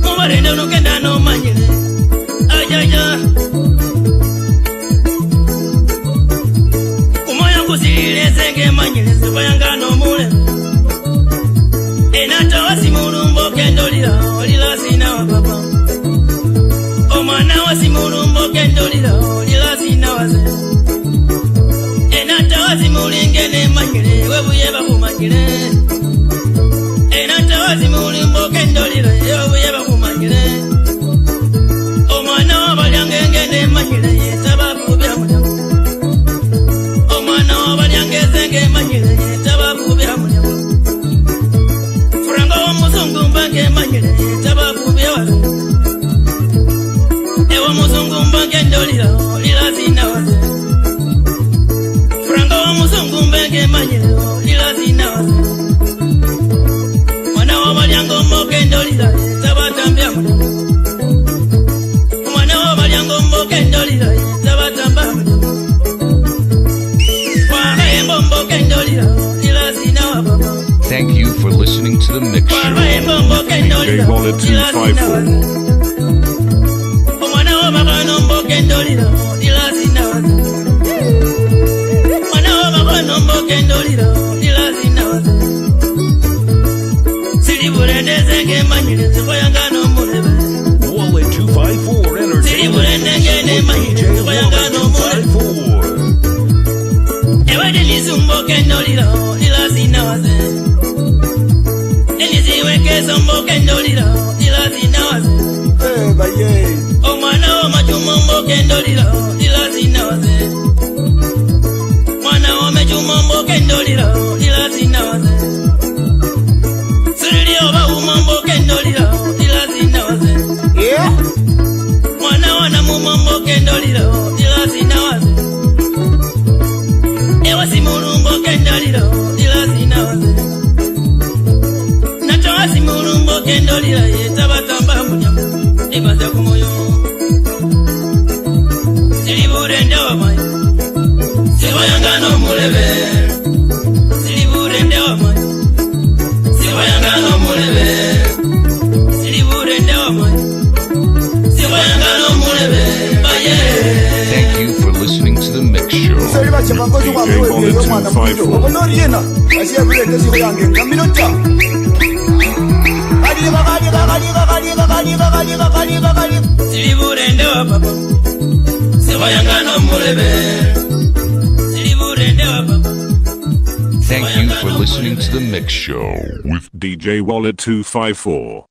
Mubarende lokenda no manyile Ayaya Kumoya kuzile zenge manyile Siwayangano mulebe Enata wasimulumbo kendolila Olila sina wa papa Omwana wasimulumbo kendolila Olila sina wa ze Enata wasimulingene manyile Webuye bakumanyile Enata wasimulumbo kendolila Webuye bakumanyile Omwana wabalyangengene manyile Yetababu bya mulyamu Omwana wabalyangezenge manyile Yetababu bya mulyamu Franga wa muzungu mbange manyile Yetababu bya waze Ewa muzungu mbange ndolila Olila zina waze Franga wa muzungu mbange manyile Olila zina waze Mwana wa balyango mboke ndolila Yetabatambya mulyamu Mwana wa balyango mboke ndolila Yetabatamba mulyamu Wahembo mboke ndolila Olila zina wa baba Thank you for listening to the mix show. DJ Wallet 254. Mwana wa bakano mboke ndolila Olila zina waze Mwana wa bakano mboke ndolila Olila zina waze Siliburende zenge manyile Siwayangano mulebe Wallet 254 Entertainment. Siliburende ngene manyile Siwayangano mulebe Ewe delizu mboke ndolila Olila zina waze waze eniziwekeza mboke ndolira ila zina waze omwana wa machumo mboke ndolira ila zina waze mwana wa machumo mboke ndolira ila zina waze sirili oba umamboke ndolira ila zina waze mwana wa namumamboke ndolira ila zina waze ewa simulumboke ndolira ila zina waze natoa simulumboke ndolira yetabatamba munyamu ebaza kumoyo silibure wa mai siwayangano mulebe silibure wa mai siwayangano mulebe silibure wa mai siwayangano mulebe baye. Thank you for listening to the Mix Show with DJ Wallet 254. Silibure wa papa siwayangano mulebe silibure wa papa. Thank you for listening to the Mix Show with DJ Wallet 254.